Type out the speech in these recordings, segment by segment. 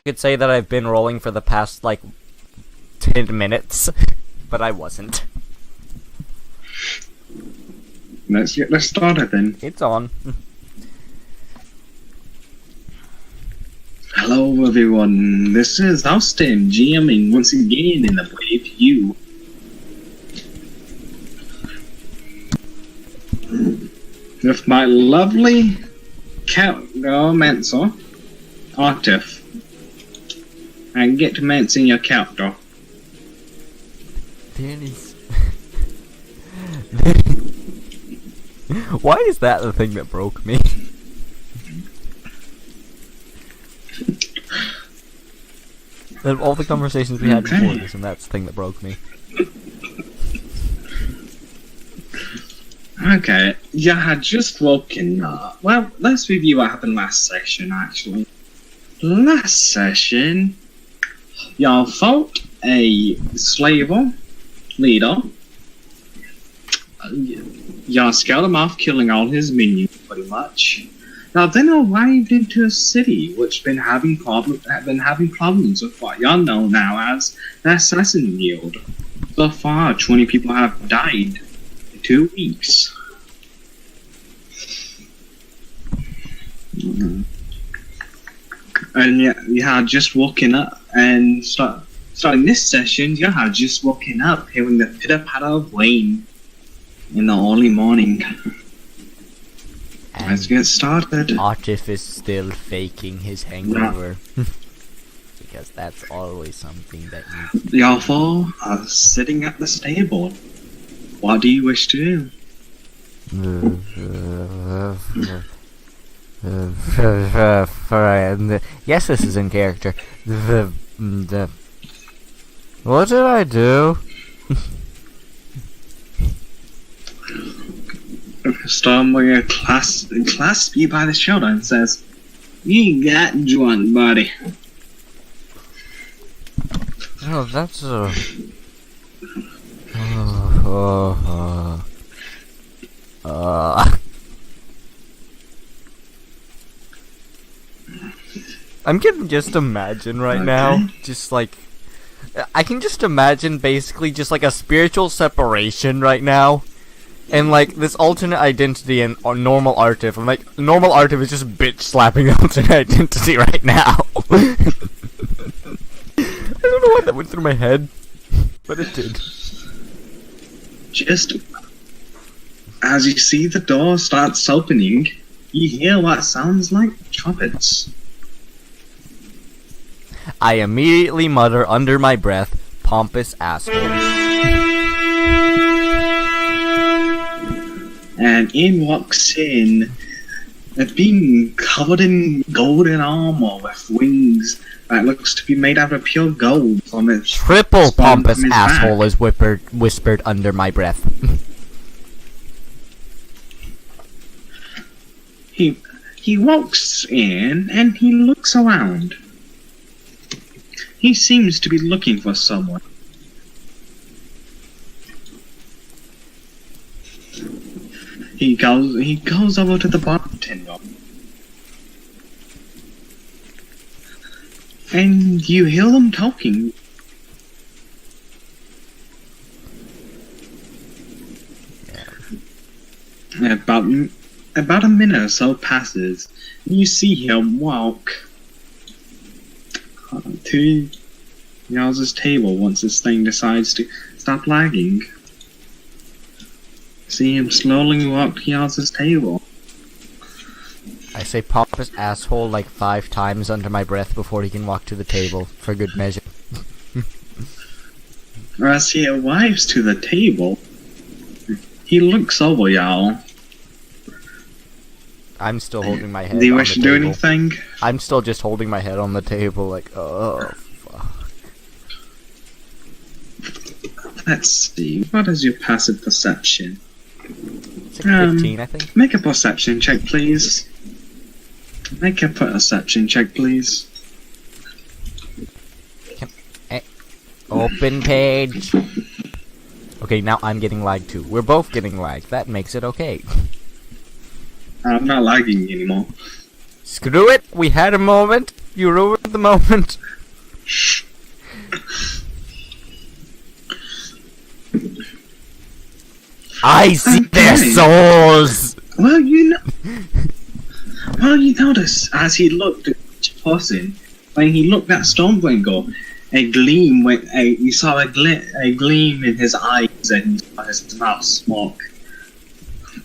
could say that I've been rolling for the past, like, 10 minutes, but I wasn't. Let's get this started then. It's on. Hello everyone, this is Austin GMing once again in the Wave U. With my lovely Mentor, Artif. And get to mention your character. Danny's... Why is that the thing that broke me? Out of all the conversations we had before this, and that's the thing that broke me. Okay, you had just woken up. Well, let's review what happened last session, actually. Last session, y'all fought a slaver leader. Y'all scared him off, killing all his minions, pretty much. Y'all then arrived into a city which been having problems with what y'all know now as the Assassin Guild. So far, 20 people have died in 2 weeks. And you had just woken up, and starting this session, you had just woken up hearing the pitter-patter of rain in the early morning. Let's get started. Artif is still faking his hangover. Because that's always something that needs to Y'all four are sitting at the stable. What do you wish to do? Yes, this is in character. What did I do? Stormbringer clasps you by the shoulder and says, "You got drunk, buddy." Oh, that's I can just imagine right now, just like, I can just imagine basically just like a spiritual separation right now. And like this alternate identity and normal Artif. I'm like, normal Artif is just bitch slapping the alternate identity right now. I don't know why that went through my head, but it did. Just as you see the door starts opening, you hear what sounds like trumpets. I immediately mutter under my breath, "Pompous asshole." And in walks in a being covered in golden armor with wings that looks to be made out of pure gold from its Triple pompous asshole is whispered under my breath. He walks in and he looks around. He seems to be looking for someone. He goes over to the bartender. And you hear them talking. About a minute or so passes. And you see him walk to Yaz's table once this thing decides to stop lagging. See him slowly walk to Yaz's table. I say pompous asshole like 5 times under my breath before he can walk to the table, for good measure. As he arrives to the table, he looks over y'all. I'm still holding my head. Do you on wish the to do table. anything? I'm still just holding my head on the table, like, oh, fuck. Let's see. What is your passive perception? It's like 15, I think. Make a perception check, please. Make a perception check, please. Open page. Okay, now I'm getting lagged too. We're both getting lagged. That makes it okay. I'm not lagging anymore. Screw it. We had a moment. You ruined the moment. I see their souls! Well, you notice as he looked at each person, when he looked at Stormbringer, you saw a gleam in his eyes and you saw his mouth smoke.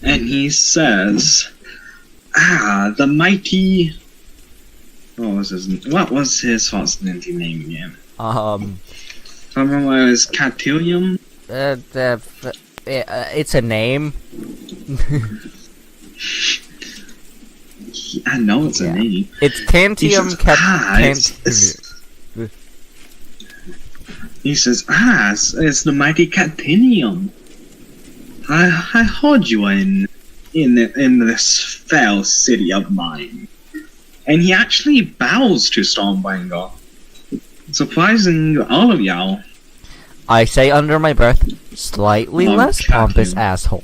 And he says, the mighty... What was his fascinating name again? Someone was Catilium? It's a name. I know it's a name. It's Tantium He says, it's the mighty Catinium. I heard you in this fell city of mine. And he actually bows to Stormbringer, surprising all of y'all. I say under my breath, slightly less pompous asshole.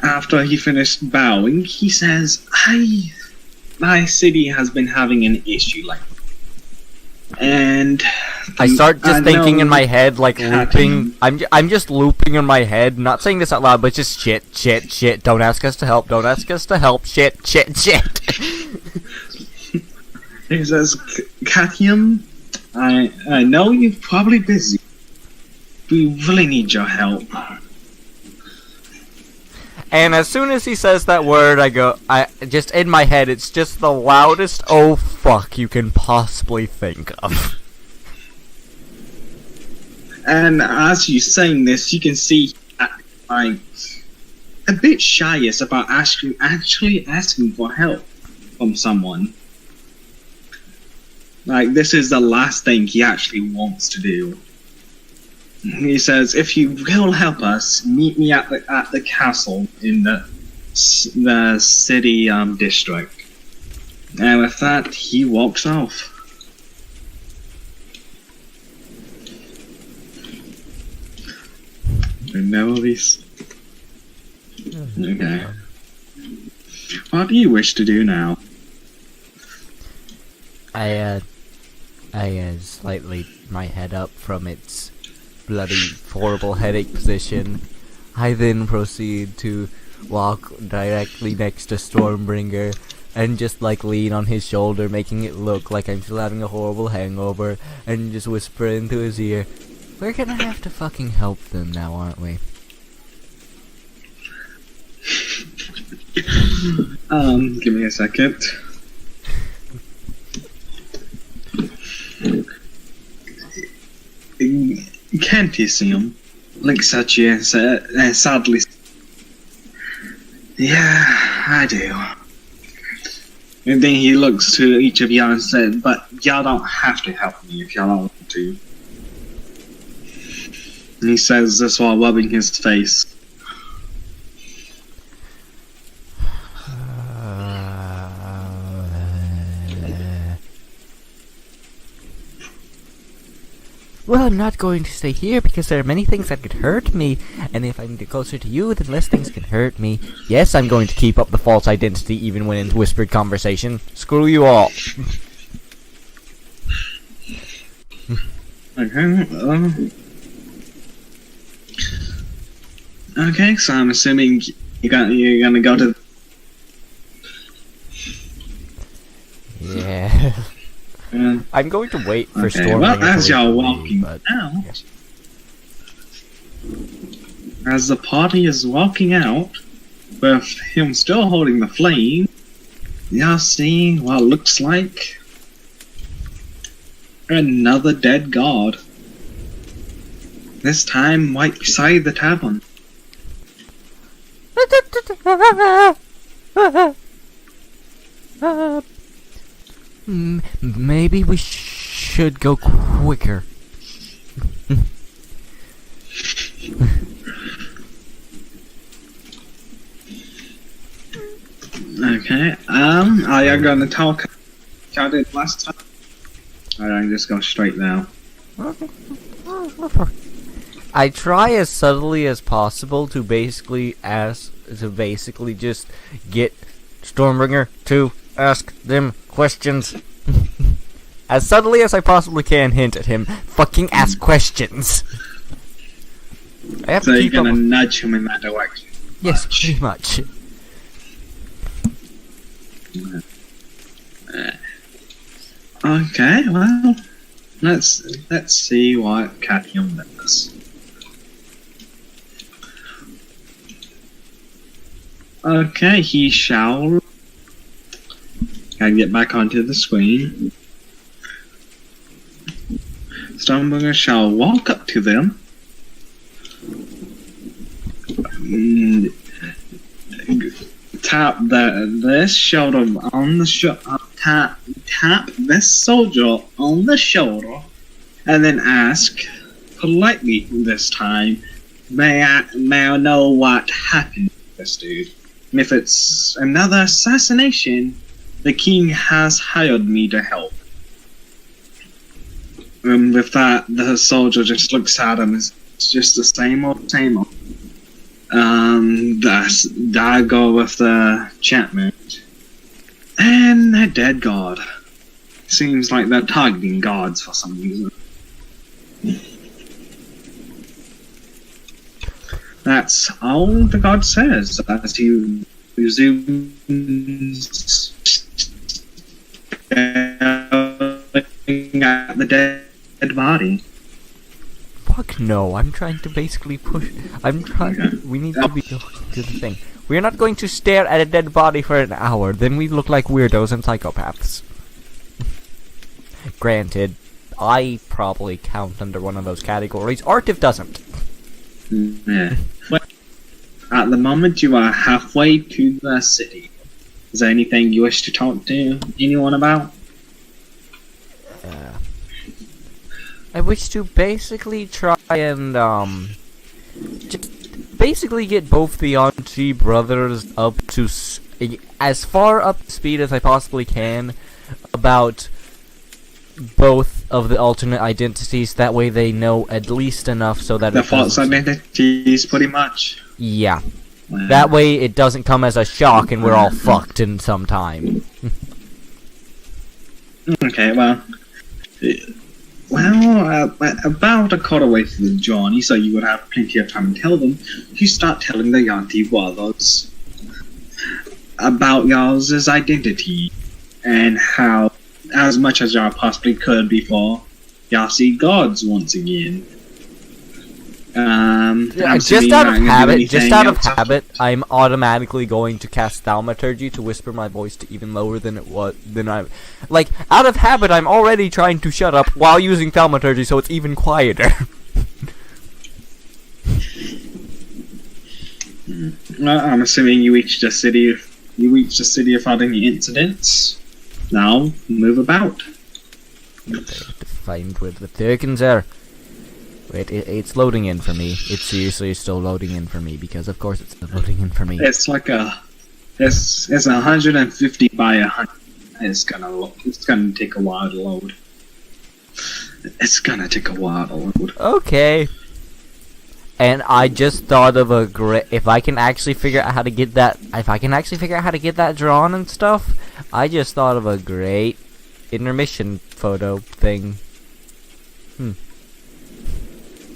After he finished bowing, he says, my city has been having an issue like that. And I start just thinking in my head, like looping. I'm just looping in my head, not saying this out loud, but just shit. Don't ask us to help. Don't ask us to help. Shit. He says, Katium, I know you're probably busy. We really need your help. And as soon as he says that word, I just in my head, it's just the loudest oh fuck you can possibly think of. And as you're saying this, you can see like a bit shy about actually asking for help from someone. Like, this is the last thing he actually wants to do. He says, if you will help us, meet me at the castle in the city district. And with that, he walks off. Remember this? Okay. What do you wish to do now? I slightly my head up from its bloody horrible headache position. I then proceed to walk directly next to Stormbringer and just like lean on his shoulder, making it look like I'm still having a horrible hangover, and just whisper into his ear, we're gonna have to fucking help them now, aren't we? Give me a second. Can't you see him? Looks at you and sadly, yeah, I do. And then he looks to each of y'all and said, but y'all don't have to help me if y'all don't want to. And he says this while rubbing his face. Well, I'm not going to stay here because there are many things that could hurt me, and if I get closer to you, then less things can hurt me. Yes, I'm going to keep up the false identity even when in whispered conversation. Screw you all. Okay, so I'm assuming you're gonna go to... Yeah. I'm going to wait for Stormbringer. Well, as y'all walking out, yes. As the party is walking out, with him still holding the flame, y'all see what looks like another dead god. This time right beside the tavern. Maybe we should go quicker. Okay, are you gonna talk about it last time? Or I just go straight now? I try as subtly as possible to basically just get Stormbringer to ask them questions. As subtly as I possibly can hint at him, fucking ask questions. I have So to you're keep up gonna with- nudge him in that direction. Yes, pretty much. Okay, well, let's see what Cathium does. Okay, he shall. Gotta get back onto the screen. Stormbringer shall walk up to them. Tap this shoulder on the tap this soldier on the shoulder, and then ask politely this time, may I know what happened to this dude? And if it's another assassination, the king has hired me to help. And with that, the soldier just looks at him. It's just the same old, same old. I go with the enchantment. And a dead god. Seems like they're targeting gods for some reason. That's all the god says as he resumes staring at the dead body. Fuck no, I'm trying to basically push. We need to be to the thing. We're not going to stare at a dead body for an hour, then we look like weirdos and psychopaths. Granted, I probably count under one of those categories. Artif doesn't. Yeah. At the moment, you are halfway to the city. Is there anything you wish to talk to anyone about? I wish to basically try and, just basically get both the Auntie brothers up to, as far up to speed as I possibly can about both of the alternate identities. That way they know at least enough so that The false identities, pretty much. Yeah. That way it doesn't come as a shock and we're all fucked in some time. Okay, well... about a quarter way through the journey, so you would have plenty of time to tell them, you start telling the Yanti brothers about y'all's identity, and how, as much as y'all possibly could before y'all see gods once again. Just out of habit, I'm automatically going to cast Thaumaturgy to whisper my voice to even lower than it was. Out of habit, I'm already trying to shut up while using Thaumaturgy, so it's even quieter. I'm assuming you reached the city. You reached the city without any incidents. Now move about. To find where the Turkins are. Wait, it's loading in for me. It's seriously still loading in for me, because of course it's still loading in for me. It's like it's 150 by 100. It's gonna take a while to load. It's gonna take a while to load. Okay. And I just thought of a great, if I can actually figure out how to get that drawn and stuff, I just thought of a great intermission photo thing.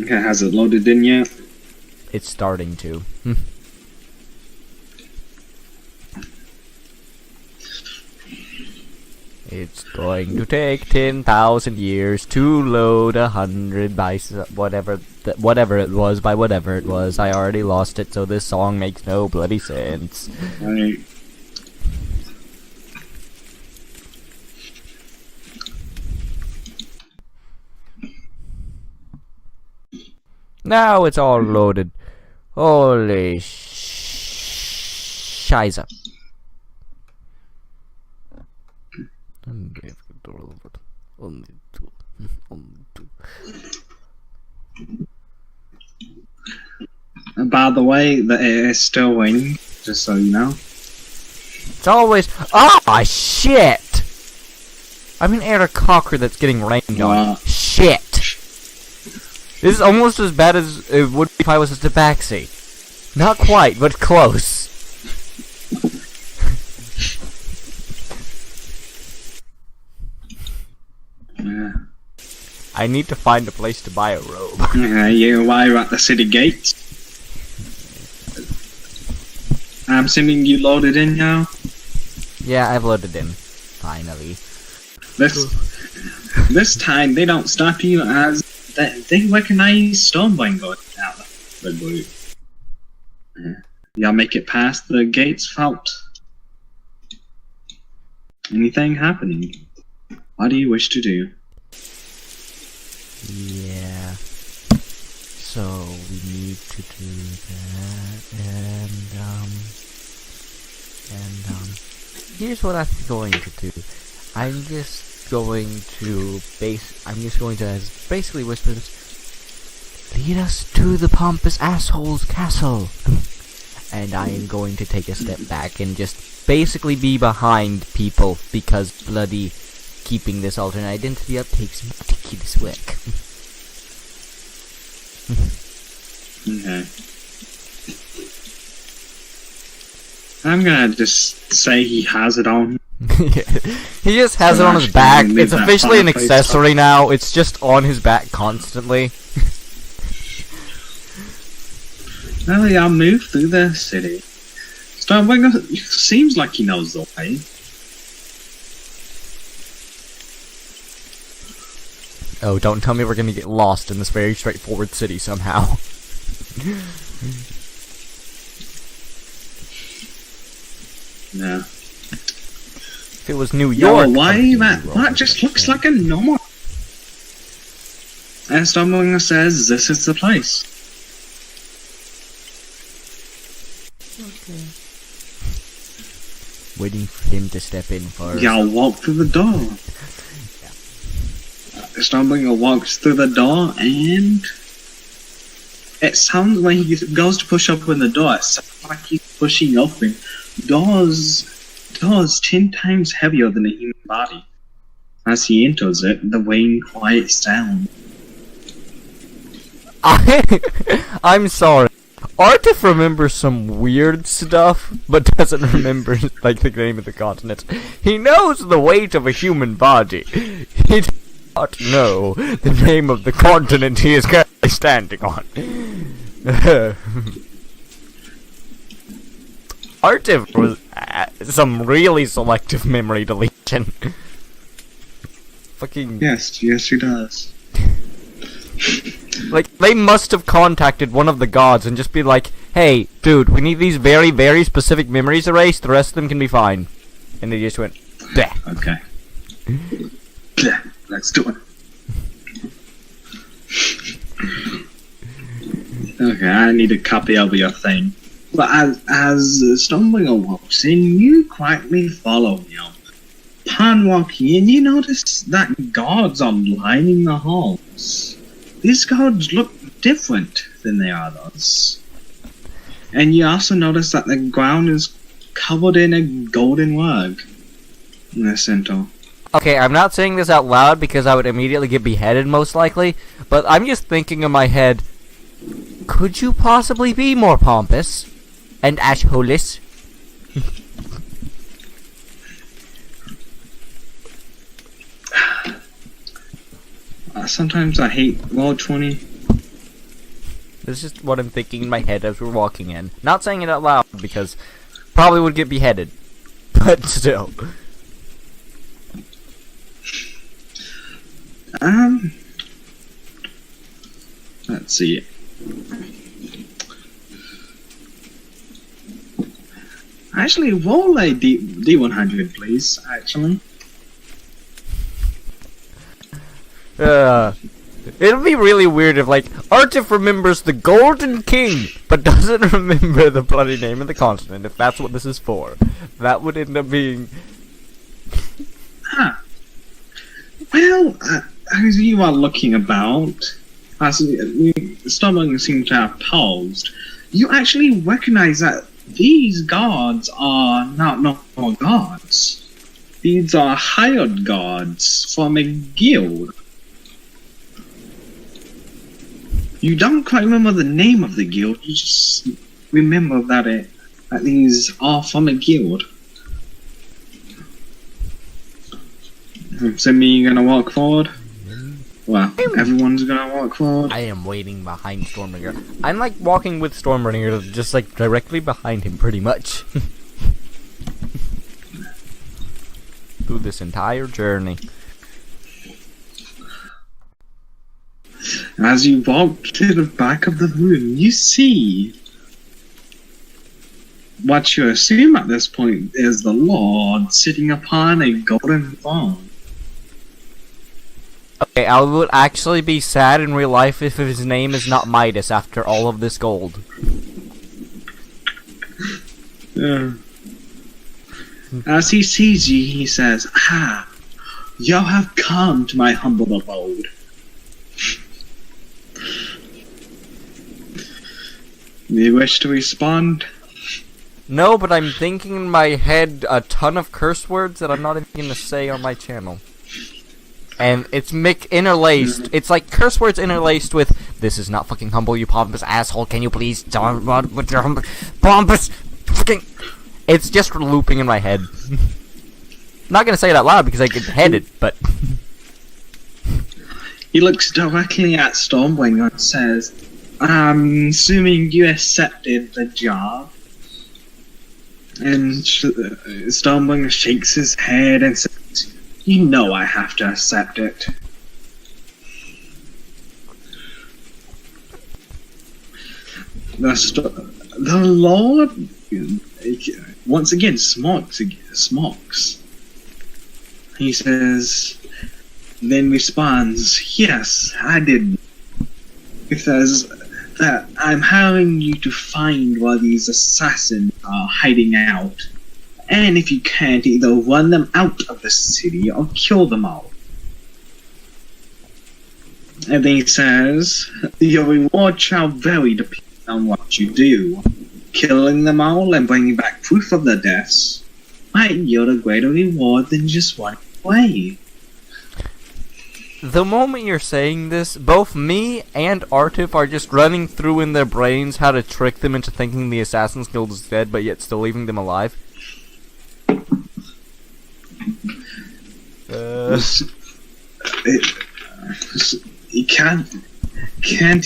Okay, has it loaded in yet? It's starting to. It's going to take 10,000 years to load 100 by whatever it was by whatever it was. I already lost it, so this song makes no bloody sense. Right. Now it's all loaded. Holy shiza. By the way, the air is still raining, just so you know. It's always. Oh shit! I'm an air cocker that's getting rained on. Shit! This is almost as bad as it would be if I was a tabaxi. Not quite, but close. I need to find a place to buy a robe. You arrive at the city gates. I'm assuming you loaded in now? Yeah, I've loaded in. Finally. This time they don't stop you as they recognize Stormbringer going out the blue. Y'all make it past the gates without anything happening. What do you wish to do? Yeah. So we need to do that, and here's what I'm going to do. I'm just going to basically whisper this. Lead us to the pompous asshole's castle. And I am going to take a step back and just basically be behind people because bloody keeping this alternate identity up takes meticulous work. Okay. I'm gonna just say he has it on. He just has it on his back. It's officially an accessory now. It's just on his back constantly. Well, I'll move through the city. Stormbringer seems like he knows the way. Oh, don't tell me we're gonna get lost in this very straightforward city somehow. No. If it was New York... No way, that just looks like a normal... And Stormbringer says this is the place. Okay. Waiting for him to step in first. Y'all walk through the door. Stormbringer walks through the door, and it sounds when he goes to push open the door, it sounds like he's pushing open doors 10 times heavier than a human body. As he enters it, the rain quiets down. I'm sorry. Artif remembers some weird stuff, but doesn't remember like the name of the continent. He knows the weight of a human body. He does not know the name of the continent he is currently standing on. Artif was some really selective memory deletion. Fucking Yes, he does. like, they must have contacted one of the gods and just be like, hey, dude, we need these very, very specific memories erased, the rest of them can be fine. And they just went, bleh. Okay. Bleh, let's do it. Okay, I need a copy of your thing. But as Stormbringer walks in, you quietly follow him. Upon walking in, you notice that guards are lining the halls. These guards look different than the others. And you also notice that the ground is covered in a golden rug in the center. Okay, I'm not saying this out loud because I would immediately get beheaded most likely, but I'm just thinking in my head, could you possibly be more pompous and assholeless? Sometimes I hate Roll 20. This is what I'm thinking in my head as we're walking in. Not saying it out loud because probably would get beheaded, but still. Let's see. Actually, roll a D100, please. Actually. It'll be really weird if, like, Artif remembers the Golden King, but doesn't remember the bloody name of the continent, if that's what this is for. That would end up being... Well, as you are looking about, as Stormbringer seems to have paused, you actually recognize that these guards are not normal guards. These are hired guards from a guild. You don't quite remember the name of the guild, you just remember that these are from a guild. So me, you gonna walk forward? Well, everyone's gonna walk forward. I am waiting behind Stormbringer. I'm like walking with Stormbringer, just like directly behind him, pretty much. Through this entire journey. As you walk to the back of the room, you see what you assume at this point is the Lord sitting upon a golden throne. Okay, I would actually be sad in real life if his name is not Midas after all of this gold. As he sees you, he says, "Ah, you have come to my humble abode. Do you wish to respond?" No, but I'm thinking in my head a ton of curse words that I'm not even gonna say on my channel. And it's interlaced. It's like curse words interlaced with, "This is not fucking humble, you pompous asshole. Can you please don't run with your pompous fucking..." It's just looping in my head. Not gonna say it out loud because I get headed, but... He looks directly at Stormbringer and says, "I'm assuming you accepted the job." And Stormbringer shakes his head and says, "You know I have to accept it." The Lord once again smokes. He says, then responds, "Yes, I did." He says that I'm hiring you to find where these assassins are hiding out. And if you can't, either run them out of the city or kill them all. And then he says, your reward shall vary depending on what you do. Killing them all and bringing back proof of their deaths might yield a greater reward than just running away. The moment you're saying this, both me and Artif are just running through in their brains how to trick them into thinking the Assassin's Guild is dead, but yet still leaving them alive. You can't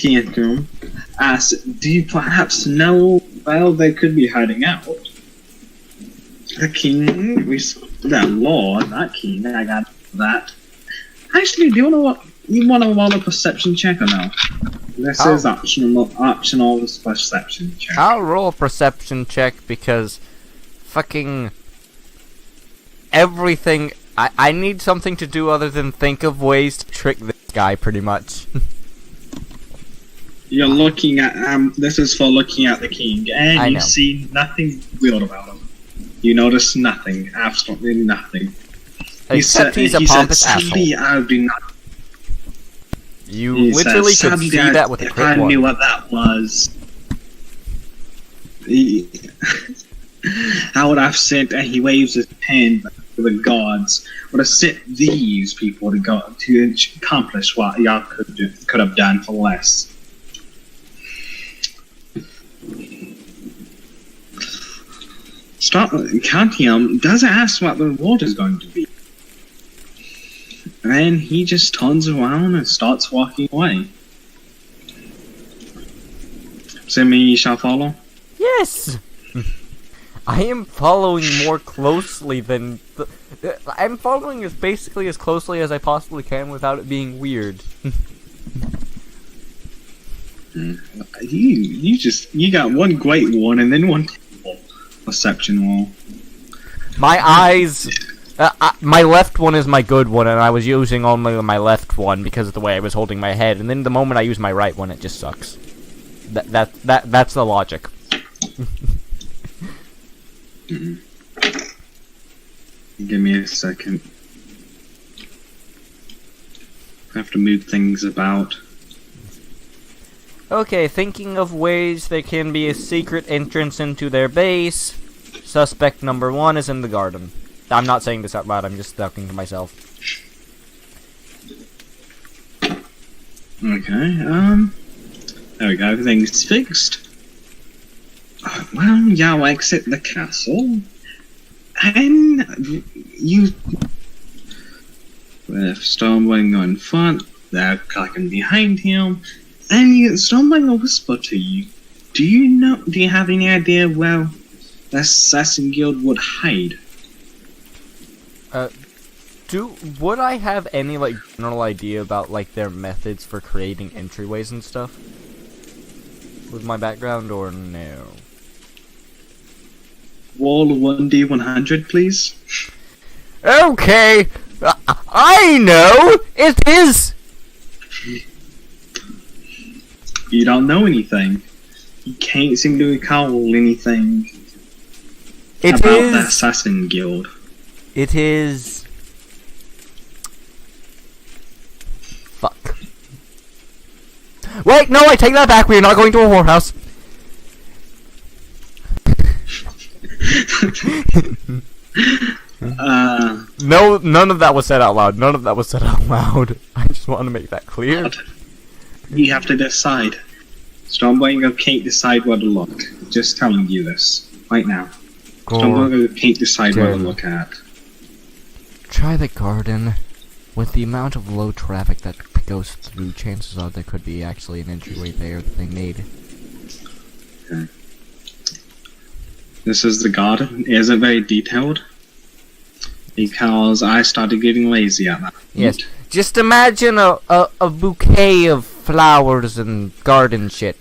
enter him. Ask, do you perhaps know where they could be hiding out? The king, that lord, that king, I got that. Actually, do you want to roll a perception check or no? This is optional perception check. I'll roll a perception check because fucking everything. I need something to do other than think of ways to trick this guy, pretty much. You're looking at this is for looking at the king, and you see nothing weird about him. You notice nothing, absolutely nothing. Except he's a pompous asshole. You literally could see that with a quick one. If I knew what that was, I would have sent, and he waves his hand to the gods, would have sent these people to accomplish what y'all could have done for less. Kantium doesn't ask what the reward is going to be. And he just turns around and starts walking away. So me, you shall follow? Yes! I am following more closely than... I'm following basically as closely as I possibly can without it being weird. You got one great one and then one terrible perception roll. My eyes... my left one is my good one, and I was using only my left one because of the way I was holding my head, and then the moment I use my right one, it just sucks. That's the logic. Give me a second. I have to move things about. Okay, thinking of ways there can be a secret entrance into their base. Suspect number 1 is in the garden. I'm not saying this out loud, I'm just talking to myself. Okay, there we go, everything's fixed. Well, y'all exit the castle, and you... with Stormbringer in front, they're clicking behind him, and you get stumbling a whisper to you. Do you have any idea where the Assassin Guild would hide? Would I have any, like, general idea about, like, their methods for creating entryways and stuff? With my background, or no? Wall 1D100, please. Okay! I know! It is! You don't know anything. You can't seem to recall anything about the Assassin Guild. It is... Fuck. Wait, no, I take that back. We are not going to a whorehouse. No, none of that was said out loud. None of that was said out loud. I just want to make that clear. You have to decide. Stormbringer can't decide where to look. Just telling you this right now. Stormbringer can't decide where to look at. Try the garden. With the amount of low traffic that goes through, chances are there could be actually an entryway there that they made. Okay. This is the garden. It isn't very detailed. Because I started getting lazy at that point. Yes. Just imagine a bouquet of flowers and garden shit.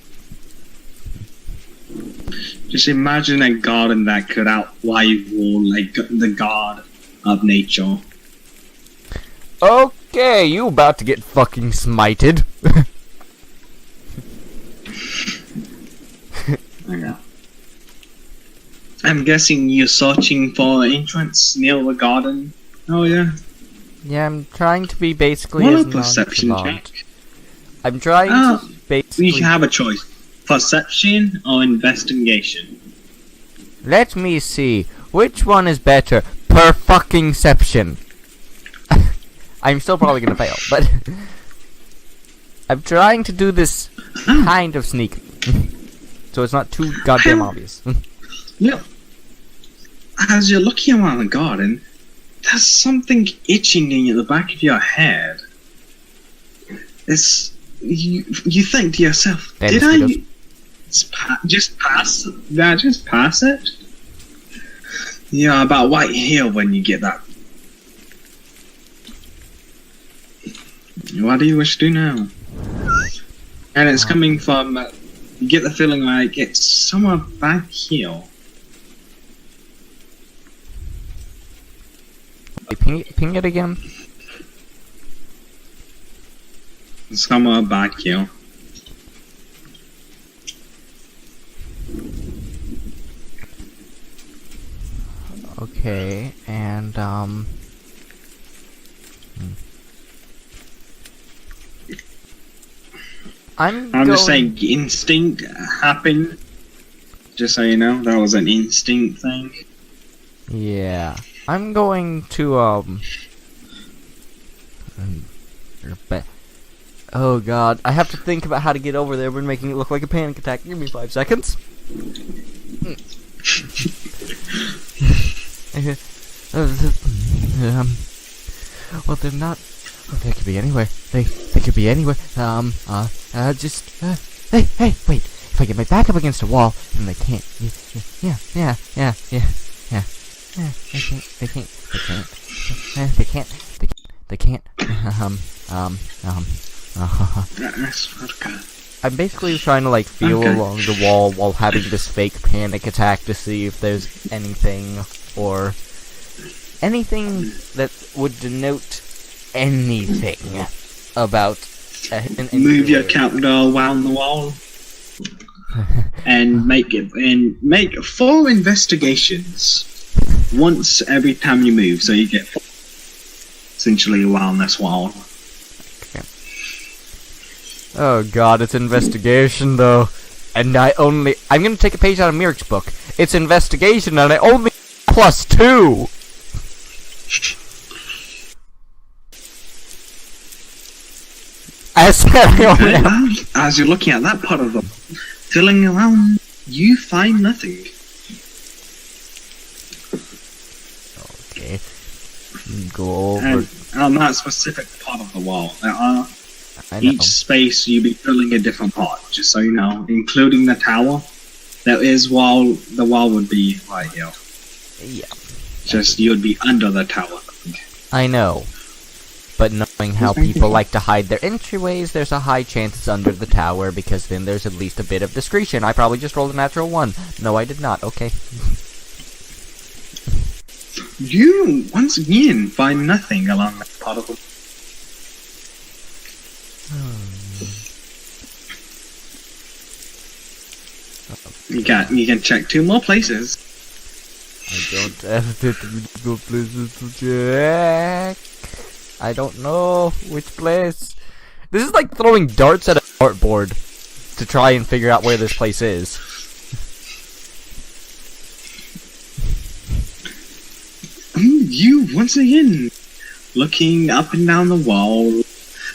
Just imagine a garden that could outrival like the god of nature. Okay, you about to get fucking smited. Yeah. I'm guessing you're searching for an entrance near the garden. Oh yeah. Yeah, I'm trying to be basically What as a perception nonchalant. check. I'm trying to basically... You have a choice. Perception or investigation. Let me see. Which one is better? Per fucking ception. I'm still probably gonna fail, but... I'm trying to do this kind of sneak. So it's not too goddamn obvious. Yep. As you're looking around the garden, there's something itching in the back of your head. It's... You think to yourself, did I just pass it? Yeah, about right here when you get that. What do you wish to do now? And it's coming from, you get the feeling like it's somewhere back here. Ping it again? Somewhere back here. Okay, and I'm just saying instinct happened. Just so you know, that was an instinct thing. Yeah. I'm going to oh god, I have to think about how to get over there. We're making it look like a panic attack. Give me 5 seconds. Well, they're not. Oh, they could be anywhere. They could be anywhere. Hey, wait. If I get my back up against a wall, then they can't. Yeah. They can't. I'm basically trying to like feel along the wall while having this fake panic attack to see if there's anything or anything that would denote anything about move your character around the wall and make 4 investigations once every time you move, so you get 4 essentially around this wall. Okay. Oh god, it's investigation though, and I'm gonna take a page out of Mirk's book. It's investigation and I only +2. As you're looking at that part of the filling around, you find nothing. Okay. Go over. And on that specific part of the wall, there are I know. Each space you'll be filling a different part, just so you know, including the tower. That is the wall would be right here. Yeah. Just you'd be under the tower. I know. But knowing how people like to hide their entryways, there's a high chance it's under the tower, because then there's at least a bit of discretion. I probably just rolled a natural 1. No, I did not. Okay. You, once again, find nothing along that part of the... You can check 2 more places. I don't have the places to check. I don't know which place. This is like throwing darts at a dartboard to try and figure out where this place is. You, once again, looking up and down the wall, a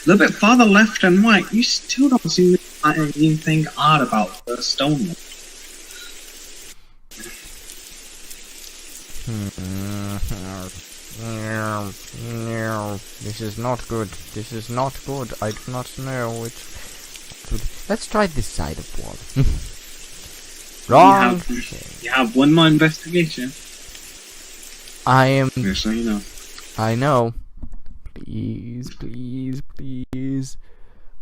little bit farther left and right, you still don't seem to find anything odd about the stone wall. This is not good. This is not good. I do not know which... Let's try this side of wall. Wrong! You have 1 more investigation. I am... Just so you know. I know. Please, please, please.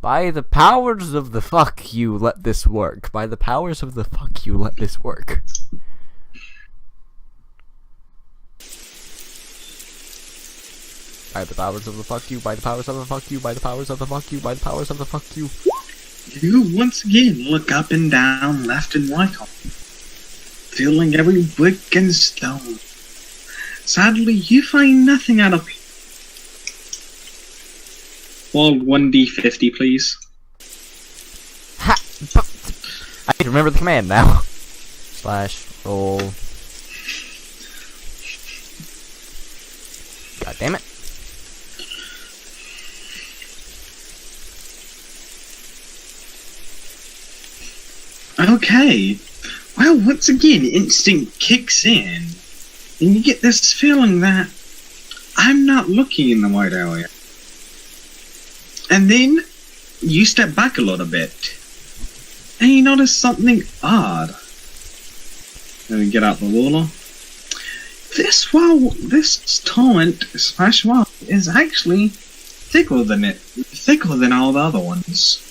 By the powers of the fuck you, let this work. By the powers of the fuck you, let this work. By the powers of the fuck you, by the powers of the fuck you, by the powers of the fuck you, by the powers of the fuck you. You once again look up and down, left and right, feeling every brick and stone. Sadly, you find nothing out of... Roll 1d50, please. Ha! I need to remember the command now. / roll. God damn it. Okay. Well, once again, instinct kicks in, and you get this feeling that I'm not looking in the right area. And then you step back a little bit, and you notice something odd. Let me get out the ruler. This torrent / wall is actually thicker than all the other ones.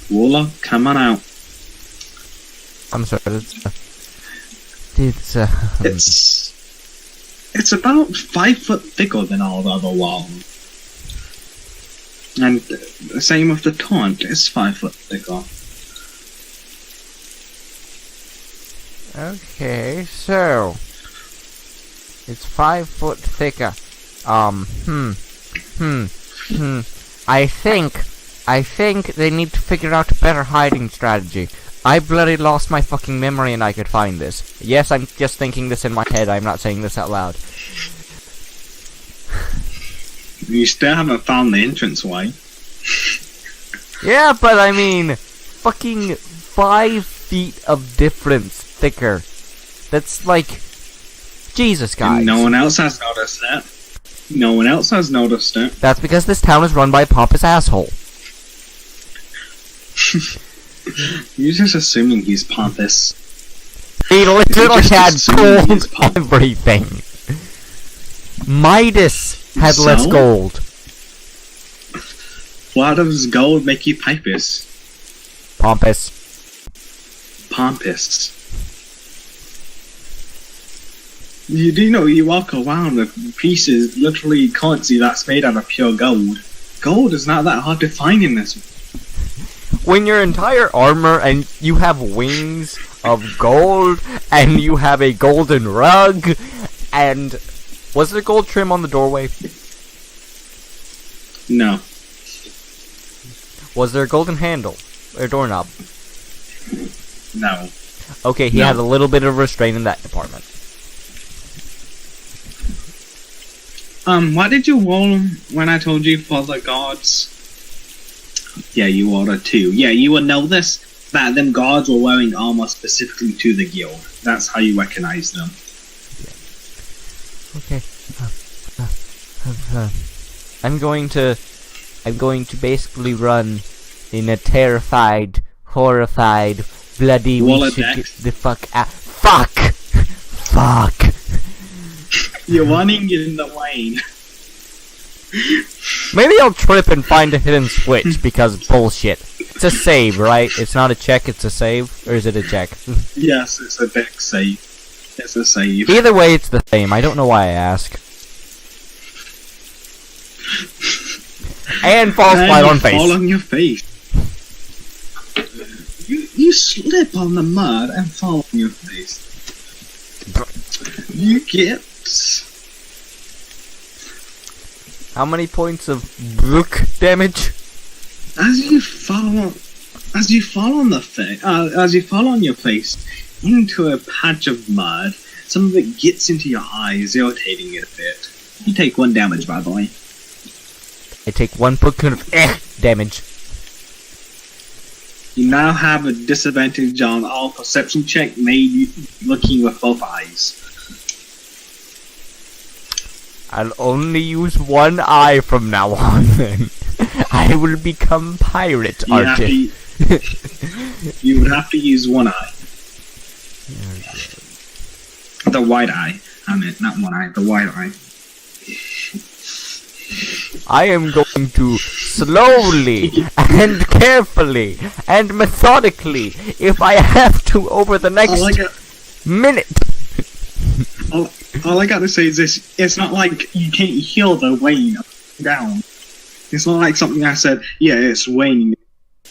Ruler, come on out. I'm sorry, it's about 5 foot thicker than all the other walls. And the same with the taunt, it's 5 foot thicker. Okay, so it's 5 foot thicker. I think they need to figure out a better hiding strategy. I bloody lost my fucking memory and I could find this. Yes, I'm just thinking this in my head, I'm not saying this out loud. You still haven't found the entranceway. Yeah, but I mean, fucking 5 feet of difference thicker. That's like, Jesus, guys. And no one else has noticed that. No one else has noticed it. That's because this town is run by a pompous asshole. You're just assuming he's pompous. He literally had gold everything. Midas had less gold. Why does gold make you pompous? Pompous. Pompous. You do know you walk around with pieces, literally currency that's made out of pure gold. Gold is not that hard to find in this. When your entire armor and you have wings of gold and you have a golden rug and was there gold trim on the doorway? No. Was there a golden handle or doorknob? No. Okay, he had a little bit of restraint in that department. What did you roll when I told you for the guards? Yeah, you rolled a 2. Yeah, you would know this, that them guards were wearing armor specifically to the guild. That's how you recognize them. Okay. I'm going to I'm going to basically run in a terrified, horrified, bloody, we should get the fuck out. Fuck! Fuck! You're running in the lane. Maybe I'll trip and find a hidden switch because bullshit. It's a save, right? It's not a check, it's a save? Or is it a check? Yes, it's a deck save. It's a save. Either way, it's the same. I don't know why I ask. And false flat on face. Fall on your face. You slip on the mud and fall on your face. You get... How many points of brook damage? As you fall on your face into a patch of mud, some of it gets into your eyes, irritating it a bit. You take 1 damage, by the way. I take 1 point of damage. You now have a disadvantage on all perception check made looking with both eyes. I'll only use 1 eye from now on then. I will become pirate artist. You would have to use 1 eye. The white eye. I meant not 1 eye, the white eye. I am going to slowly and carefully and methodically, if I have to, over the next minute. All I gotta say is this: it's not like you can't hear the rain down. It's not like something I said, yeah, it's raining.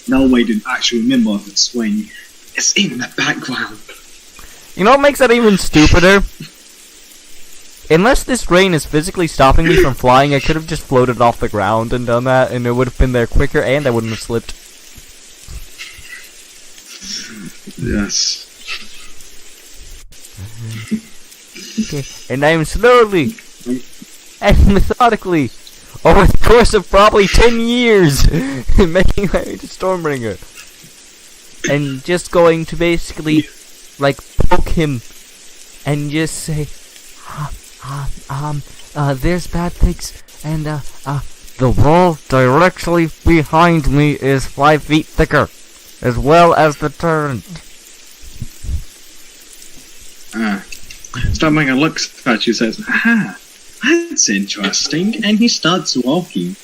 No way to actually remember if it's raining. It's in the background. You know what makes that even stupider? Unless this rain is physically stopping me from flying, I could have just floated off the ground and done that, and it would have been there quicker, and I wouldn't have slipped. Yes. Okay, and I am slowly and methodically, over the course of probably 10 years, making my way to Stormbringer. And just going to basically, like, poke him and just say, there's bad things, and, the wall directly behind me is 5 feet thicker, as well as the turret. Stormbringer looks at you and says, aha, that's interesting, and he starts walking.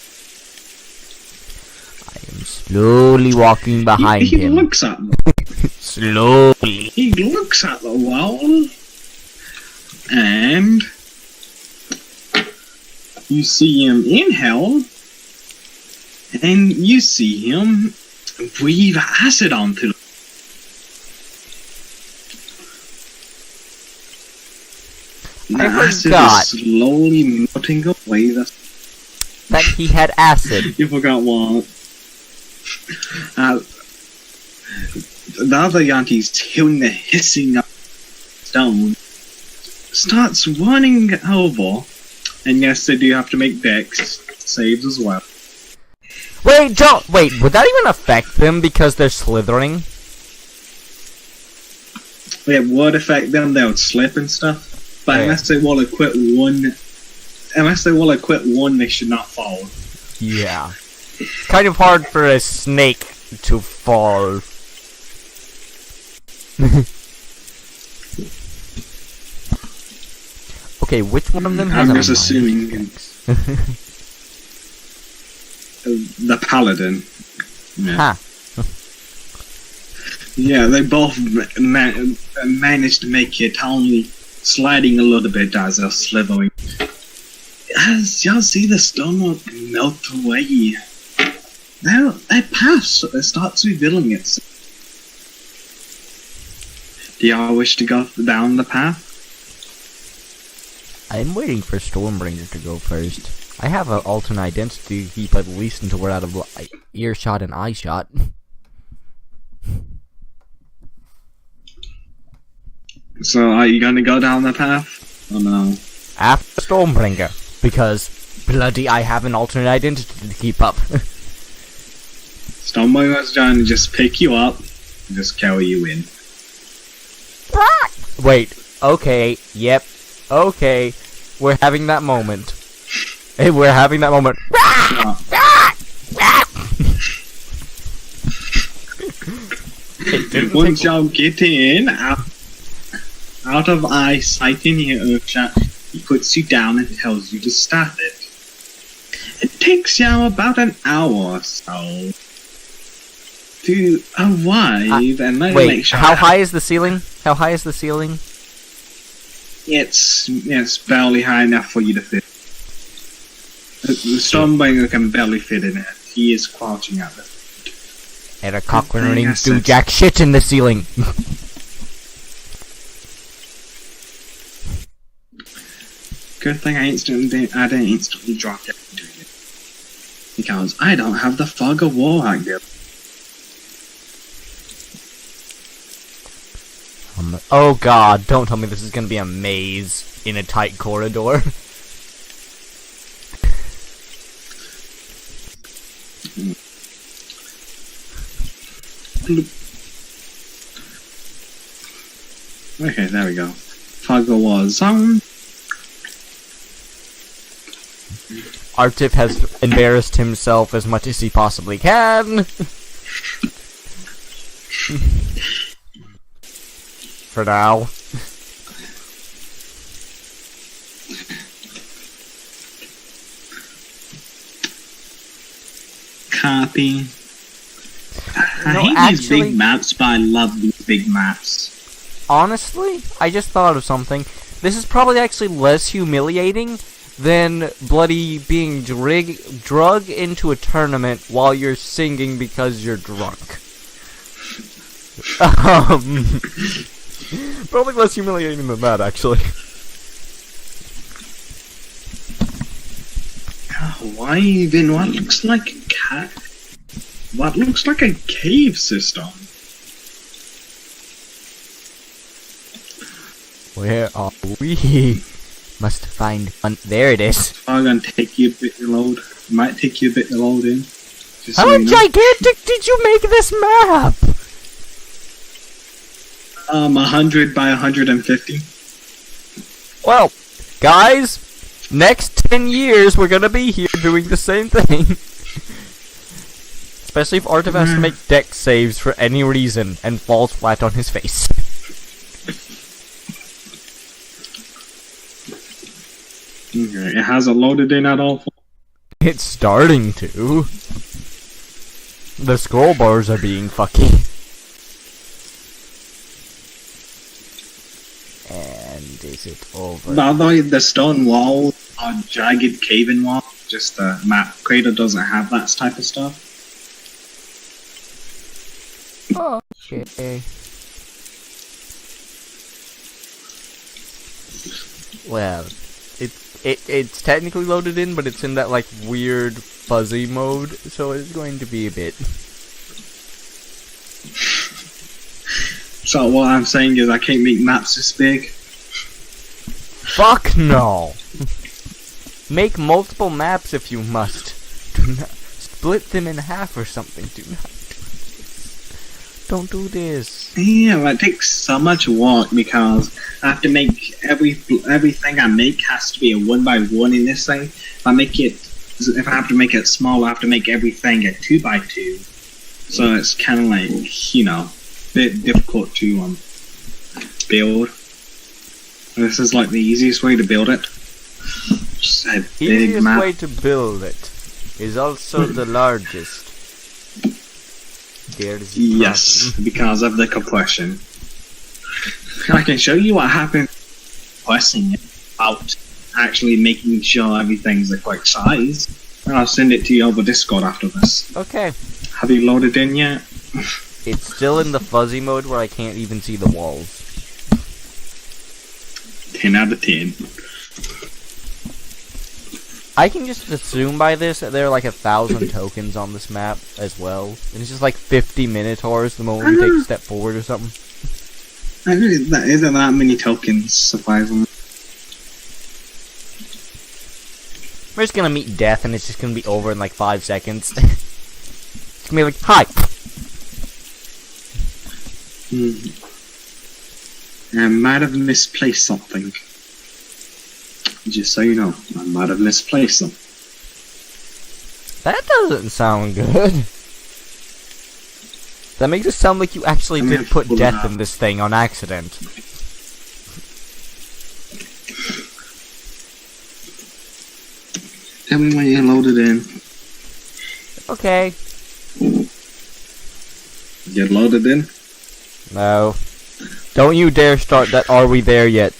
I am slowly walking behind him. He looks at them. Slowly. He looks at the wall, and you see him inhale, and you see him breathe acid onto them. I acid forgot is slowly melting away that he had acid. You forgot what? The other Yankees, hearing the hissing of stone, starts running over, and yes, they do have to make dex saves as well. Wait, would that even affect them because they're slithering? It would affect them, they would slip and stuff. But unless they will equip one, they should not fall. Yeah. It's kind of hard for a snake to fall. Okay, which one of them has I'm just assuming the paladin. Yeah. Huh. Yeah, they both managed to make it, only sliding a little bit as they're slithering. As y'all see the stonework melt away, now that path starts revealing itself. Do y'all wish to go down the path? I'm waiting for Stormbringer to go first. I have an alternate identity to keep at least until we're out of earshot and eye shot. So, are you gonna go down the path? Or no? After Stormbringer, because bloody I have an alternate identity to keep up. Stormbringer's trying to just pick you up and just carry you in. Wait, okay, yep, okay, we're having that moment. Hey, we're having that moment. Once y'all get in, out of eyesight in your earshot, he puts you down and tells you to start it. It takes y'all about an hour or so to arrive and let me make sure. How high is the ceiling? How high is the ceiling? It's barely high enough for you to fit. The Stormbringer can barely fit in it. He is crouching at it. And a cockroach rings do jack shit in the ceiling. Good thing I didn't instantly drop it into it. Because I don't have the fog of war like this. Oh god, don't tell me this is gonna be a maze in a tight corridor. Okay, there we go. Fog of war zone. Artif has embarrassed himself as much as he possibly can. For now. Copy. I hate these big maps, but I love these big maps. Honestly, I just thought of something. This is probably actually less humiliating than bloody being drug into a tournament while you're singing because you're drunk. Probably less humiliating than that, actually. Why even what looks like a cat? What looks like a cave system? Where are we? Must find one. There it is. It's gonna take you a bit to load. It might take you a bit to load in. How gigantic did you make this map? 100 by 150. Well, guys, next 10 years we're gonna be here doing the same thing. Especially if Artif has to make deck saves for any reason and falls flat on his face. Okay, it hasn't loaded in at all. It's starting to. The scroll bars are being fucky. And is it over? By the way, the stone wall are jagged cave-in wall. Just the map creator doesn't have that type of stuff. Okay. Well, it's technically loaded in, but it's in that like weird fuzzy mode, so it's going to be a bit. So what I'm saying is I can't make maps this big. Fuck no! Make multiple maps if you must. Do not split them in half or something. Do not do this. Don't do this. Yeah, well, it takes so much work because I have to make everything I make has to be a 1x1 in this thing. If I have to make it small, I have to make everything a 2x2. So it's kind of like, you know, a bit difficult to build. This is like the easiest way to build it. Just a big Easiest map. way to build it is also the largest. There's Yes, because of the compression. I can show you what happens pressing it out, actually making sure everything's the correct size. And I'll send it to you over Discord after this. Okay. Have you loaded in yet? It's still in the fuzzy mode where I can't even see the walls. 10 out of 10. I can just assume by this that there are like 1,000 tokens on this map as well. And it's just like 50 Minotaurs the moment we take a step forward or something. That isn't that many tokens, surprisingly. We're just gonna meet death and it's just gonna be over in like 5 seconds. It's gonna be like, hi! I might have misplaced something. Just so you know, I might have misplaced them. That doesn't sound good. That makes it sound like you actually did put death in this thing on accident. Tell me when you loaded in. Okay. Get loaded in? No. Don't you dare start that "Are we there yet?"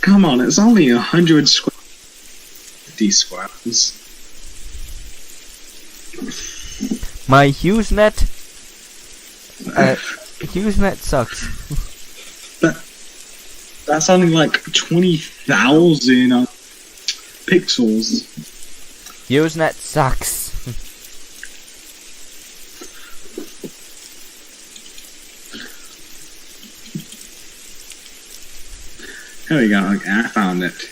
Come on, it's only 100 square. 50 squares. My HughesNet. HughesNet sucks. That's only like 20,000 pixels. HughesNet sucks. Here we go. Okay, I found it.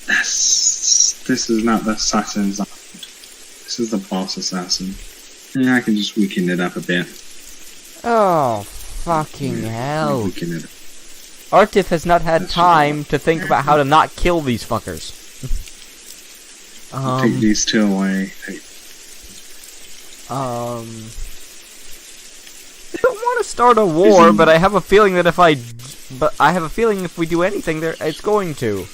This is not the assassin's. This is the boss assassin. Yeah, I can just weaken it up a bit. Oh, fucking hell. Weaken it. Artif has not had time to think about how to not kill these fuckers. Take these two away. I don't want to start a war, but I have a feeling that if we do anything there, it's going to.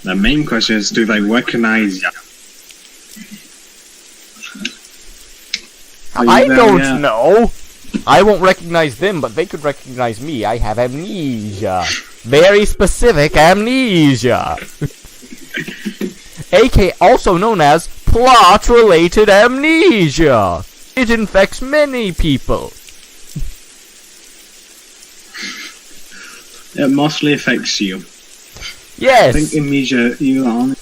The main question is, do they recognize you? I don't know. I won't recognize them, but they could recognize me. I have amnesia. Very specific amnesia. AK, also known as plot-related amnesia. It infects many people. It mostly affects you. Yes. I think amnesia, you are.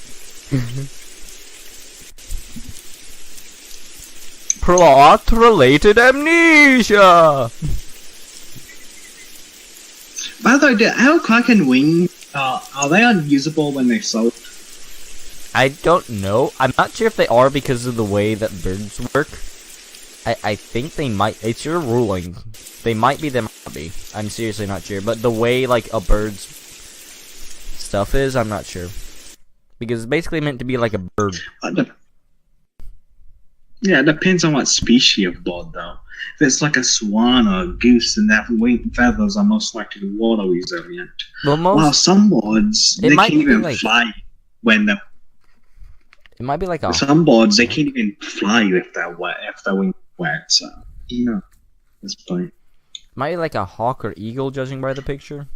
Plot-related amnesia. By the way, the Kraken wings, are they unusable when they're sold? I don't know. I'm not sure if they are because of the way that birds work. I think they might. It's your ruling. They might be, they might not be. I'm seriously not sure. But the way, like, a bird's stuff is, I'm not sure. Because it's basically meant to be like a bird. Yeah, it depends on what species of bird, though. If it's like a swan or a goose, then their wing feathers are most likely water resilient. While some birds, they can't even fly when they're... It might be like a... Some birds, they can't even fly if they're wet, if their wings are wet, so... You know, that's fine. Might be like a hawk or eagle, judging by the picture.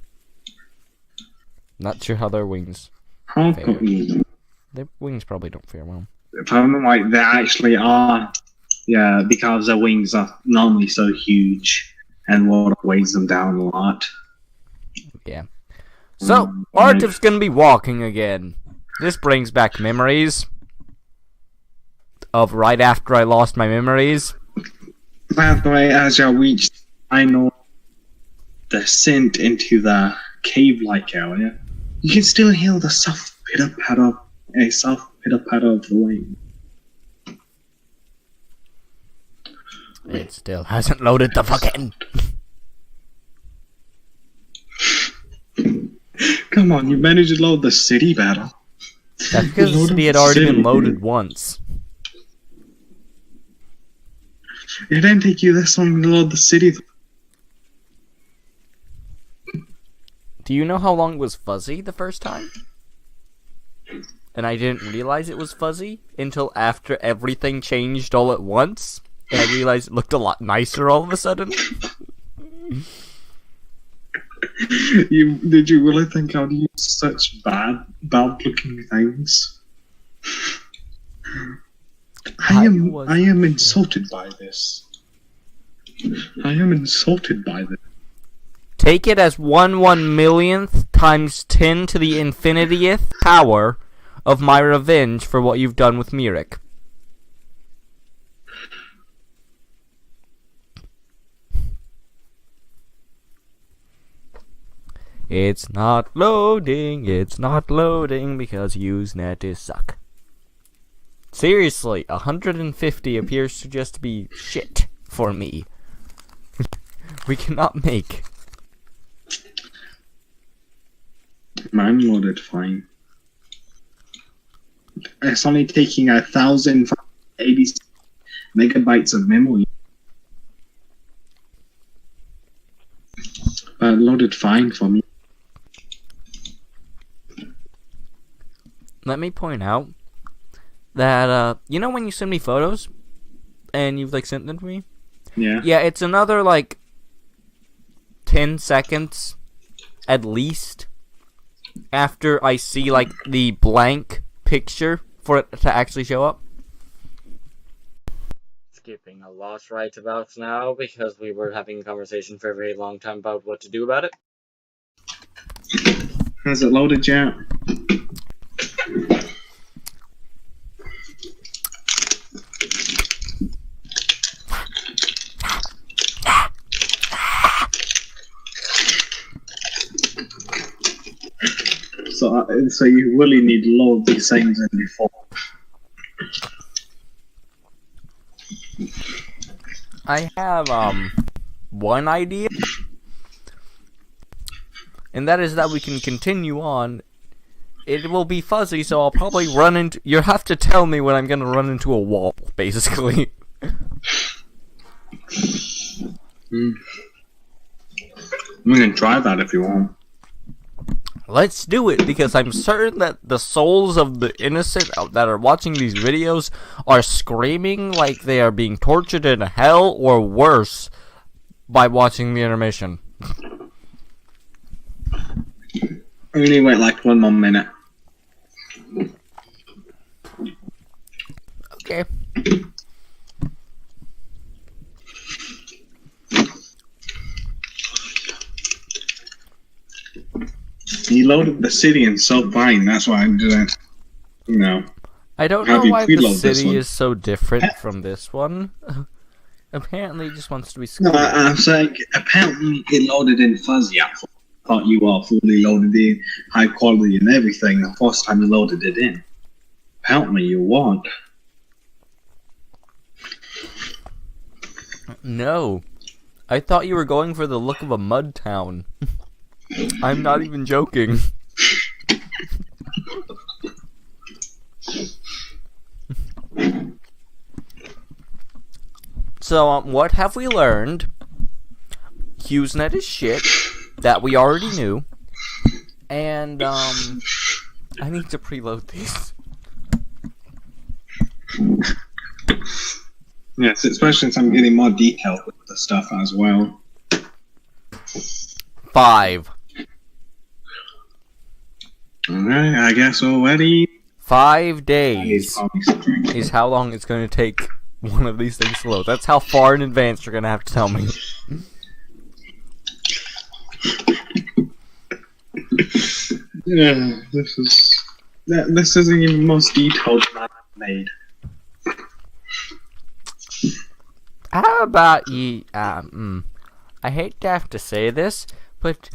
Not sure how their wings Hawk fare. or eagle? Their wings probably don't fare well. If I remember right, they actually are... Yeah, because their wings are normally so huge, and water weighs them down a lot. Yeah. So, Artif's gonna be walking again. This brings back memories of right after I lost my memories. By the way, as you reach, I know descent into the cave-like area. You can still hear the soft pitter-patter, of the wing. It still hasn't loaded the fucking... Come on, you managed to load the city battle. That's because the city had already been loaded once. It didn't take you this long to load the city. Do you know how long it was fuzzy the first time? And I didn't realize it was fuzzy until after everything changed all at once. And I realized it looked a lot nicer all of a sudden. Did you really think I'd use such bad looking things? I am insulted by this. I am insulted by this. Take it as 1/1,000,000th times 10 to the infinitieth power of my revenge for what you've done with Mirik. It's not loading because Usenet is suck. Seriously, 150 appears to just be shit for me. We cannot make. Mine loaded fine. It's only taking 1,080 megabytes of memory. But it loaded fine for me. Let me point out that, you know when you send me photos? And you've, like, sent them to me? Yeah. Yeah, it's another, like, 10 seconds, at least, after I see, like, the blank picture for it to actually show up. Skipping a lot right about now, because we were having a conversation for a very long time about what to do about it. Has it loaded yet? So you really need to load these things in before. I have, one idea. And that is that we can continue on. It will be fuzzy, so I'll probably run into... You'll have to tell me when I'm gonna run into a wall, basically. We can try that if you want. Let's do it, because I'm certain that the souls of the innocent that are watching these videos are screaming like they are being tortured in hell or worse by watching the intermission. Only wait like 1 more minute. Okay. He loaded the city in so fine, that's why I didn't, you know. I don't know why the city is so different from this one. Apparently it just wants to be No, square. I'm saying, apparently it loaded in fuzzy. I thought you were fully loaded in, high quality and everything the first time you loaded it in. Apparently you weren't. No. I thought you were going for the look of a mud town. I'm not even joking. So, what have we learned? HughesNet is shit. That we already knew. And, I need to preload these. Yes, especially since I'm getting more detailed with the stuff as well. 5. Alright, I guess we're ready. 5 days is how long it's going to take one of these things to load. That's how far in advance you're going to have to tell me. Yeah, this isn't even the most detailed map made. How about you, I hate to have to say this, but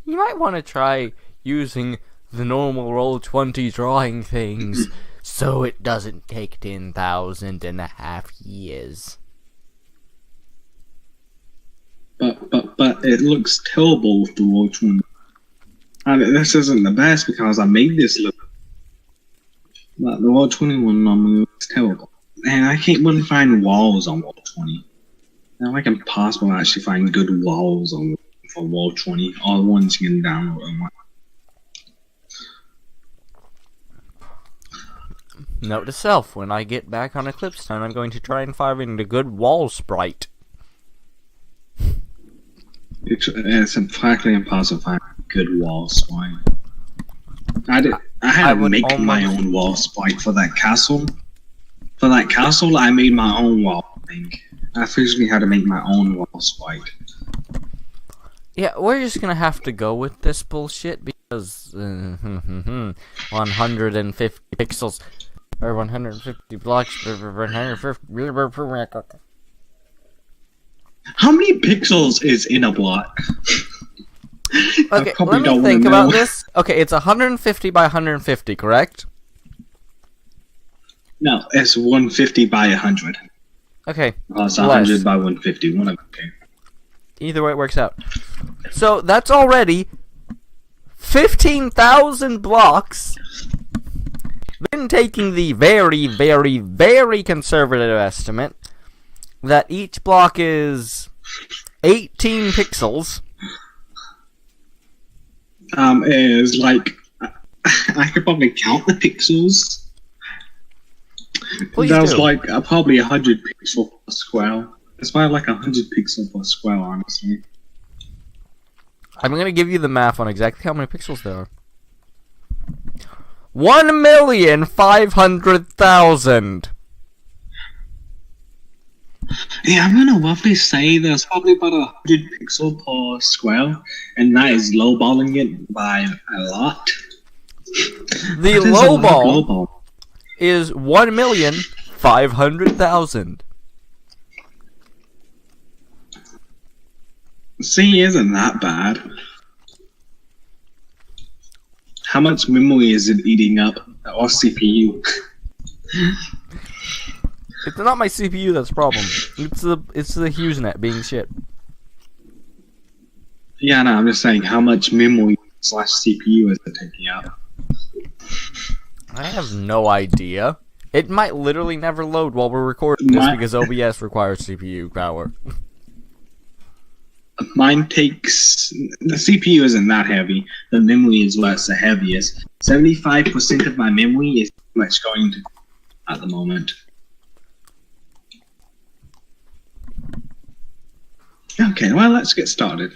you might want to try using the normal Roll20 drawing things so it doesn't take 10,500 years. But it looks terrible with the Roll20. And this isn't the best because I made this look. But the Roll20 one normally looks terrible. And I can't really find walls on Roll20. It's like impossible to actually find good walls for Roll20. All the ones you can download and what. Note to self, when I get back on Eclipse Town, I'm going to try and find a good wall sprite. It's practically impossible to find a good wall sprite. I had to make my own wall sprite for that castle. For that castle, I made my own wall thing. I physically had to make my own wall sprite. Yeah, we're just gonna have to go with this bullshit because 150 pixels or 150 blocks per 150. How many pixels is in a block? Okay, let me think about this. Okay, it's 150 by 150, correct? No, it's 150 by 100. Okay. It's 100 by 150. Okay. Either way, it works out. So that's already 15,000 blocks. Then taking the very, very, very conservative estimate that each block is 18 pixels. Is like I could probably count the pixels. Please There's do. like probably 100 pixels per square. It's probably like 100 pixels per square, honestly. I'm gonna give you the math on exactly how many pixels there are. 1,500,000. Yeah, I'm gonna roughly say there's probably about 100 pixels per square, and that is lowballing it by a lot. The That is a low lot of ball lowball. is 1,500,000. See, isn't that bad? How much memory is it eating up? Or CPU? It's not my CPU that's the problem. It's the HughesNet being shit. Yeah, no, I'm just saying how much memory / CPU is it taking up? I have no idea. It might literally never load while we're recording this because OBS requires CPU power. Mine takes... The CPU isn't that heavy. The memory is what's the heaviest. 75% of my memory is pretty much going to at the moment. Okay, well, let's get started.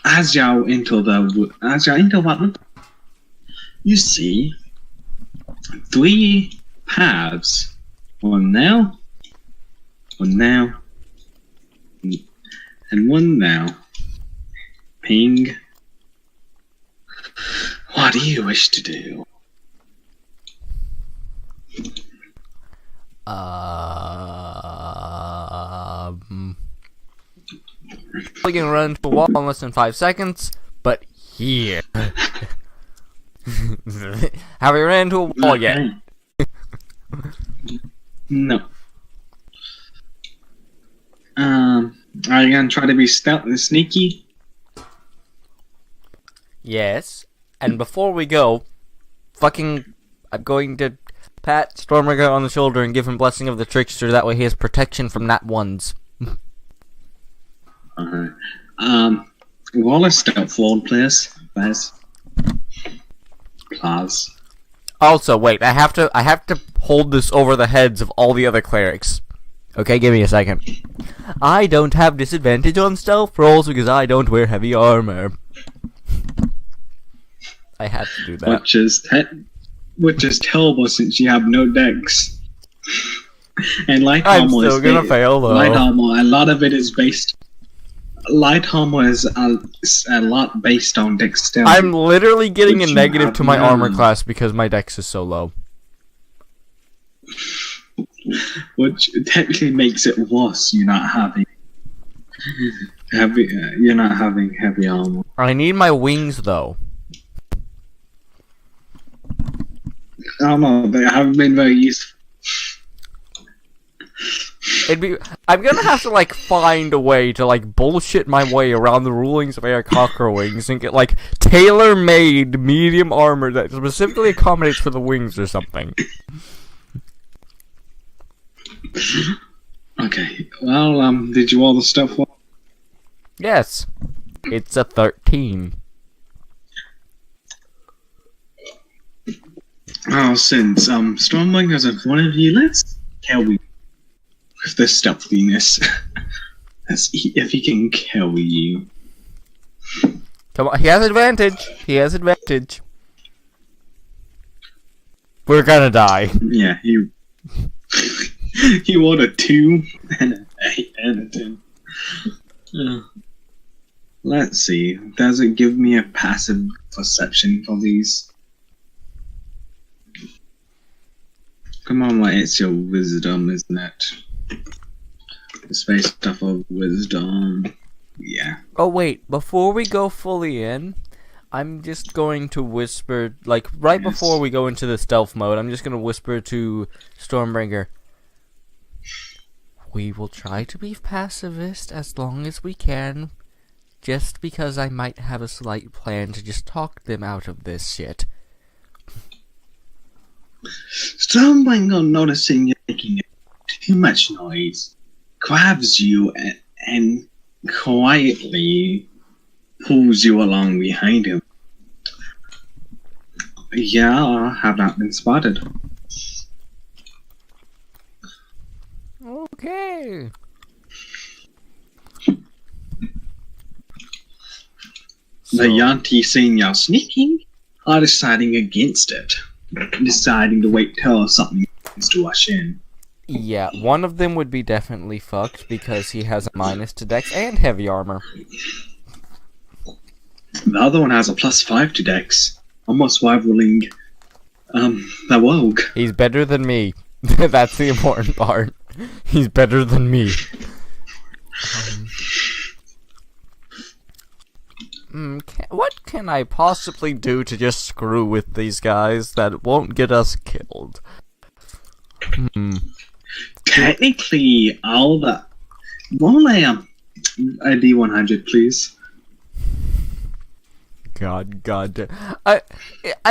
As you're into what? You see 3 paths. One now, and one now. Ping. What do you wish to do? Probably gonna run into a wall in less than 5 seconds, but here. Have you ran into a wall yet? No. Are you gonna try to be stealth and sneaky? Yes. And before we go, I'm going to pat Stormbringer on the shoulder and give him Blessing of the Trickster. That way he has protection from nat ones. Alright. Roll a stealth roll, please. Claws. Also, wait, I have to hold this over the heads of all the other clerics. Okay, give me a second. I don't have disadvantage on stealth rolls because I don't wear heavy armor. I had to do that. Which is terrible since you have no dex. And light armor I'm still gonna fail though. Light armor, a lot of it is based. Light armor is a lot based on dexterity. I'm literally getting a Which negative to my none. armor class because my dex is so low. Which technically makes it worse. You're not having heavy armor. I need my wings though. I don't know. They haven't been very useful. I'm gonna have to find a way to bullshit my way around the rulings of Aarakocra wings and get tailor-made medium armor that specifically accommodates for the wings or something. Okay. Well, did you all the stuff? Yes, it's a 13. Oh, since Stormbringer's in front of you, let's carry with the stealthiness. If he can carry you. Come on, he has advantage. He has advantage. We're gonna die. Yeah, he rolled a 2 and an 8 and a 10. Let's see. Does it give me a passive perception for these? Come on, it's your wisdom, isn't it? It's based off of wisdom. Yeah. Oh wait, before we go fully in, I'm just going to whisper, right before we go into the stealth mode, I'm just going to whisper to Stormbringer. We will try to be pacifist as long as we can. just because I might have a slight plan to just talk them out of this shit. Someone noticing you're making too much noise grabs you and quietly pulls you along behind him. Yeah, have not been spotted. Okay. The Yanti seeing y'all sneaking are deciding against it. Deciding to wait till something happens to rush in. Yeah, one of them would be definitely fucked because he has a minus to dex and heavy armor. The other one has a +5 to dex, almost rivaling the rogue. He's better than me. That's the important part. He's better than me. What can I possibly do to just screw with these guys that won't get us killed? Technically, all the... Roll a D100, please. God. I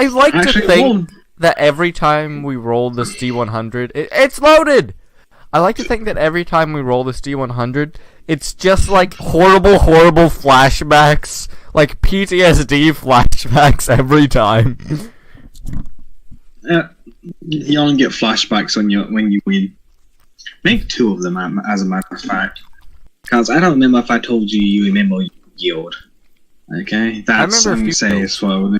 like to think that every time we roll this D100, it's loaded! I like to think that every time we roll this D100, it's just like horrible flashbacks, like PTSD flashbacks every time. You only get flashbacks when you win. Make 2 of them, as a matter of fact. Because I don't remember if I told you you remember your guild. Okay? That's what I'm going to say as well.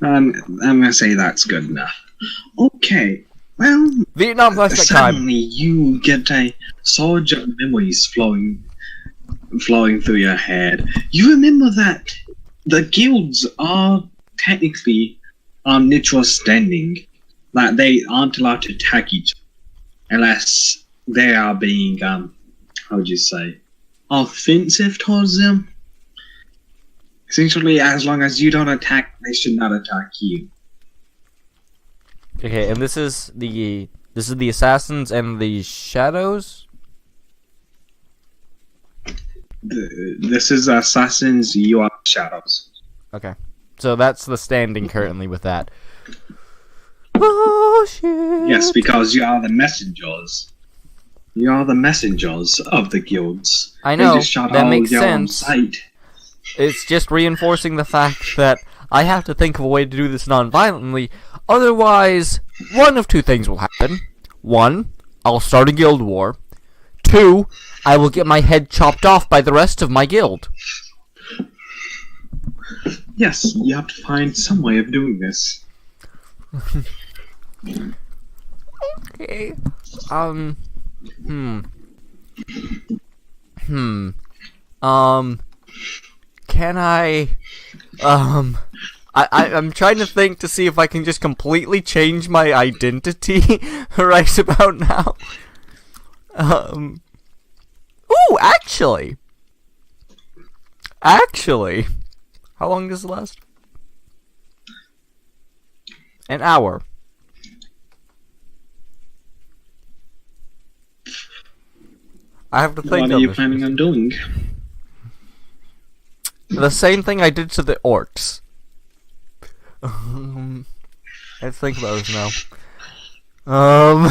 I'm going to say that's good enough. Okay. Well, Vietnam flashback suddenly time. you get a surge of memories flowing through your head. You remember that the guilds are technically on neutral standing. Like, they aren't allowed to attack each other unless they are being, how would you say, offensive towards them. Essentially, as long as you don't attack, they should not attack you. Okay, and this is the assassins and the shadows. This is assassins. You are shadows. Okay, so that's the standing currently with that. Oh shit! Yes, because you are the messengers. You are the messengers of the guilds. I know, They just shot that all makes y'all on sense. sight. It's just reinforcing the fact that I have to think of a way to do this non-violently, otherwise, one of 2 things will happen. 1, I'll start a guild war. 2, I will get my head chopped off by the rest of my guild. Yes, you have to find some way of doing this. Okay. Can I'm trying to think to see if I can just completely change my identity right about now. Ooh, actually, how long does it last? An hour. I have to think What of are you this. planning on doing? The same thing I did to the orcs. Let's think about this now.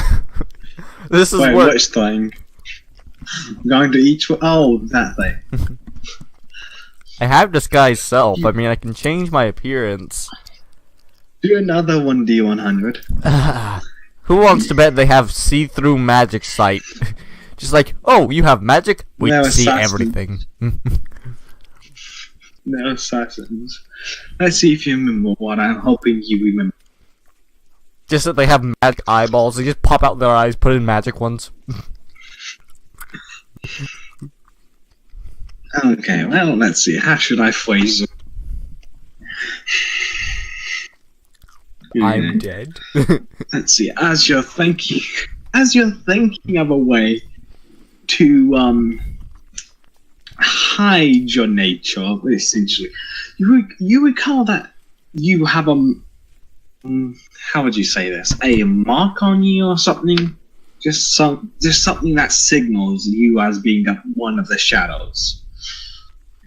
This is Wait, what. which thing? Going to each one? Oh, that thing. I have disguise self. I mean, I can change my appearance. Do another 1D100. Who wants to bet they have see-through magic sight? Just like, oh, you have magic? We No, see assassin. everything. No assassins. Let's see if you remember what I'm hoping you remember. Just that they have magic eyeballs. They just pop out their eyes, put in magic ones. Okay, well, let's see. How should I phrase it? I'm dead. Let's see. As you're thinking of a way to hide your nature, essentially, you recall that you have how would you say this? A mark on you or something? just something that signals you as being one of the shadows,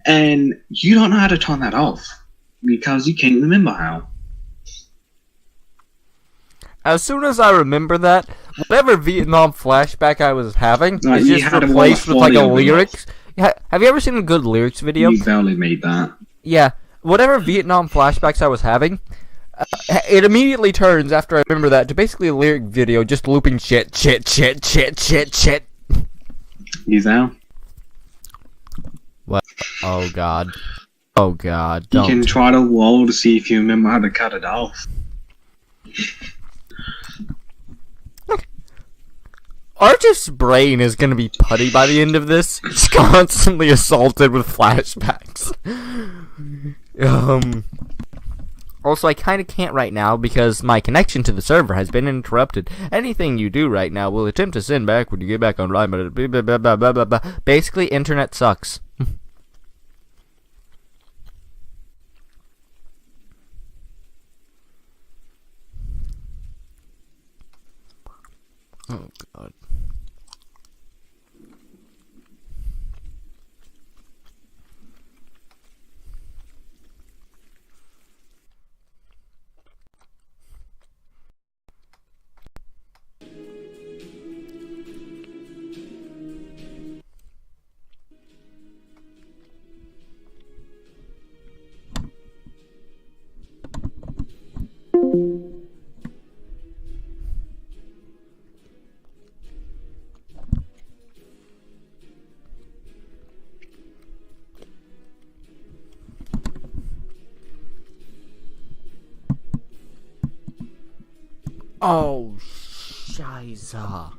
and you don't know how to turn that off because you can't remember how. As soon as I remember that, whatever Vietnam flashback I was having is you just had to replaced with watch like a fully lyrics. Have you ever seen a good lyrics video? You barely made that. Yeah, whatever Vietnam flashbacks I was having, it immediately turns after I remember that to basically a lyric video just looping shit. He's out. What? Oh god. Oh god, You don't. can try to roll to see if you remember how to cut it off. Archiv's brain is gonna be putty by the end of this. He's constantly assaulted with flashbacks. Also, I kinda can't right now because my connection to the server has been interrupted. Anything you do right now will attempt to send back when you get back online, but blah, blah, blah, blah, blah, blah. Basically, internet sucks. Oh god. Oh, Shiza.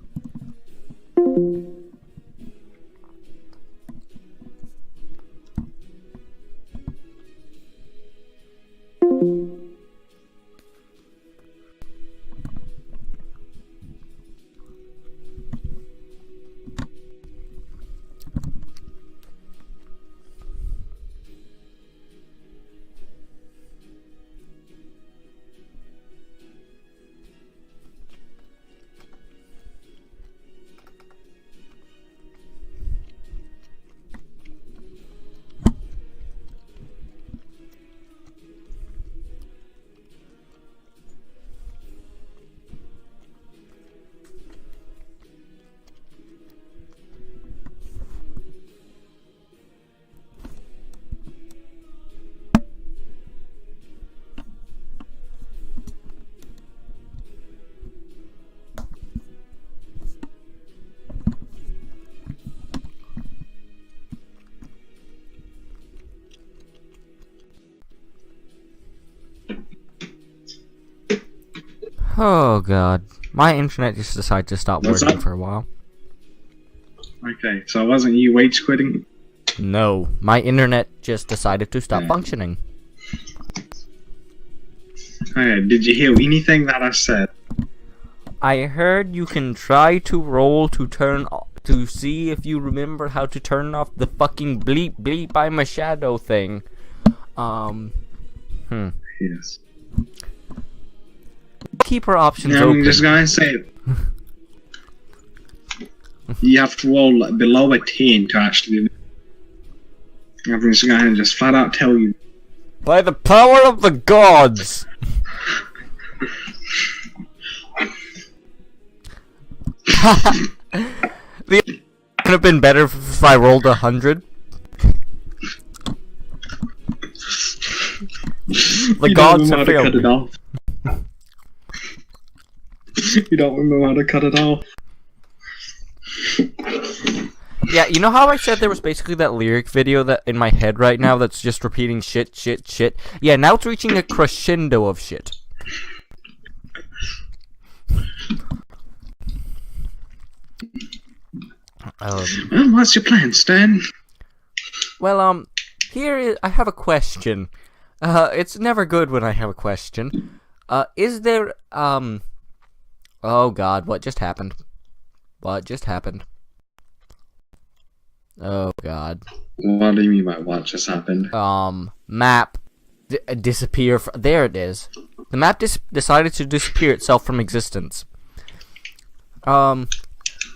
Oh god. My internet just decided to stop What's working up? for a while. Okay, so wasn't you rage quitting? No, my internet just decided to stop Yeah. functioning. Okay, did you hear anything that I said? I heard you can try to roll to see if you remember how to turn off the fucking bleep bleep I'm a shadow thing. Yes. Keep our options Yeah, open. I'm just gonna say it. You have to roll like, below a 10 to actually. I'm just gonna just flat out tell you. By the power of the gods! Could have been better if I rolled 100. The You gods don't have remember how to cut failed it me. off. You don't remember how to cut it off. Yeah, you know how I said there was basically that lyric video that in my head right now that's just repeating shit, shit, shit? Yeah, now it's reaching a crescendo of shit. Well, what's your plan, Stan? Well, I have a question. It's never good when I have a question. Is there, oh god, what just happened? What just happened? Oh god. What do you mean by what just happened? Map disappear. There it is. The map decided to disappear itself from existence. Um,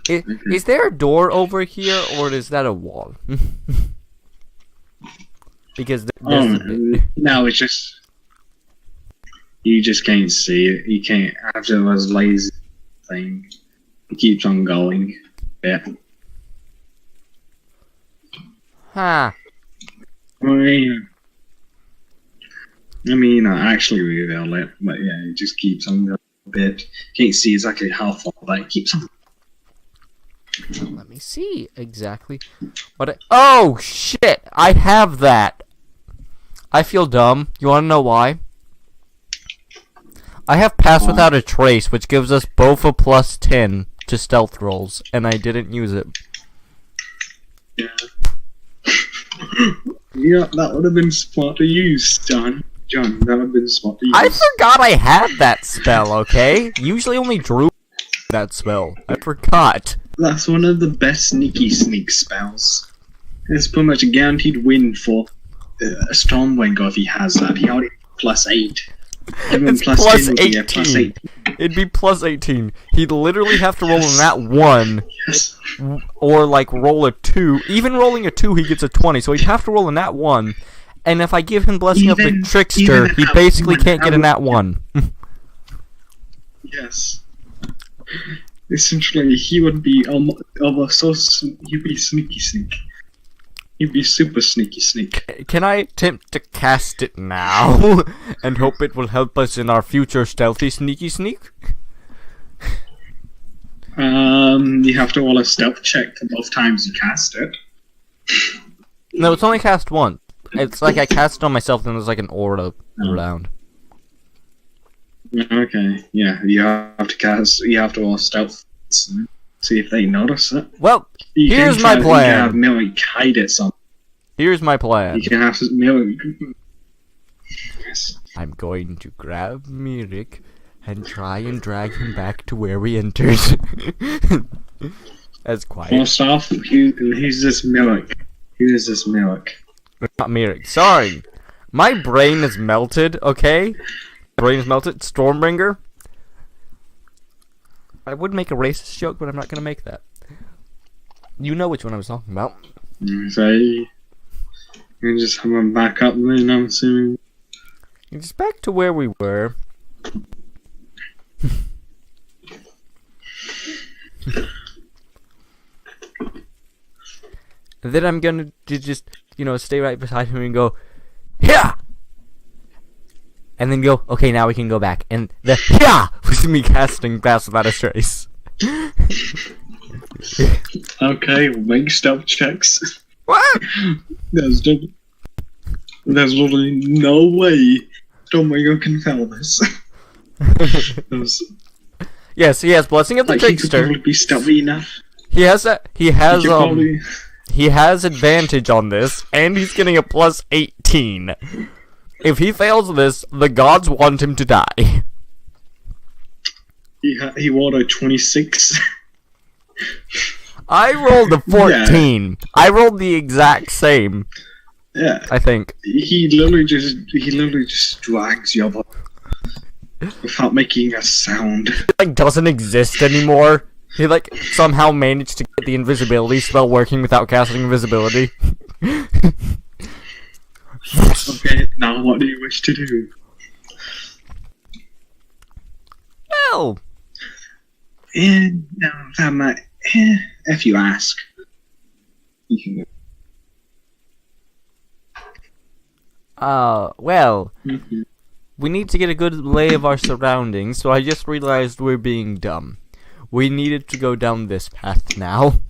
Okay. is there a door over here, or is that a wall? Because there's No, it's just you just can't see it. You can't after those lazy thing. It keeps on going. Yeah. Huh. I mean, actually reveal it, but yeah, it just keeps on going a bit. Can't see exactly how far, but it keeps on. Let me see exactly what oh, shit! I have that! I feel dumb. You wanna know why? I have Pass Without a Trace, which gives us both a plus 10 to stealth rolls, and I didn't use it. Yeah. Yeah, that would have been smart to use, John. John, that would have been smart to use. I forgot I had that spell, okay? Usually only Drew that spell. I forgot. That's one of the best sneaky sneak spells. It's pretty much a guaranteed win for a Stormbringer if he has that. He already plus 8. It's plus 18. It'd be plus 18. He'd literally have to roll in that 1. Yes. Or like roll a 2. Even rolling a 2, he gets a 20. So he'd have to roll in that 1. And if I give him Blessing of the Trickster, he basically can't get in that 1. Yes. Essentially, he would be almost so. He'd be sneaky sneak. He'd be super sneaky sneak. Can I attempt to cast it now? And hope it will help us in our future stealthy sneaky sneak? You have to roll a stealth check for both times you cast it. No, it's only cast once. It's like I cast it on myself and there's like an aura around. Okay, yeah, you have to roll stealth. See if they notice it. Well, here's my plan. You can have Millie hide it somewhere. Here's my plan. You can have Millie. Yes. I'm going to grab Mirik and try and drag him back to where we entered. That's quiet. First off, who's this Milik? Who is this Milik? Not Mirik. Sorry. My brain is melted, okay? Brain is melted. Stormbringer. I would make a racist joke, but I'm not going to make that. You know which one I was talking about. So, you just have him back up then, I'm assuming. It's back to where we were. And then I'm going to just, stay right beside him and go, yeah! And then go, okay, now we can go back. And the yeah was me casting Pass Without a Trace. Okay, we'll make stealth checks. What? There's literally no way Stormbringer can fail this. Yes, he has Blessing of the Trickster. He could be stealthy enough. He has advantage on this, and he's getting a plus 18. If he fails this, the gods want him to die. He rolled a 26. I rolled a 14. Yeah. I rolled the exact same. Yeah. I think. He literally just drags you up without making a sound. He doesn't exist anymore. He somehow managed to get the invisibility spell working without casting invisibility. Okay, now what do you wish to do? Well, if you ask, you can go. Well, we need to get a good lay of our surroundings, so I just realized we're being dumb. We needed to go down this path now.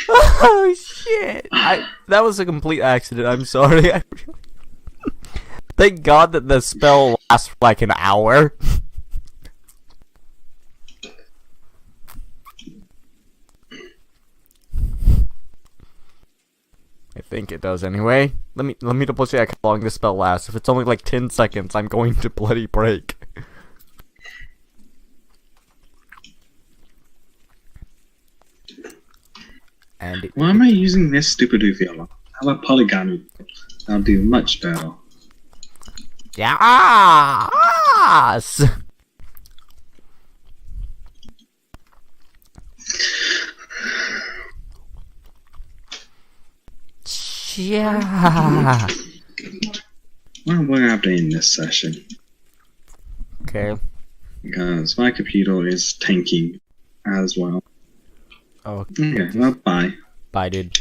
Oh shit! That was a complete accident. I'm sorry. Thank God that the spell lasts for like an hour. I think it does anyway. Let me double check how long this spell lasts. If it's only like 10 seconds, I'm going to bloody break. And why am I using this stupid revealer? How about polygon? That'll do much better. Yes! Yeah. Well, we're gonna have to end this session Okay. because my computer is tanking as well. Oh. Okay, well, bye. Bye, dude.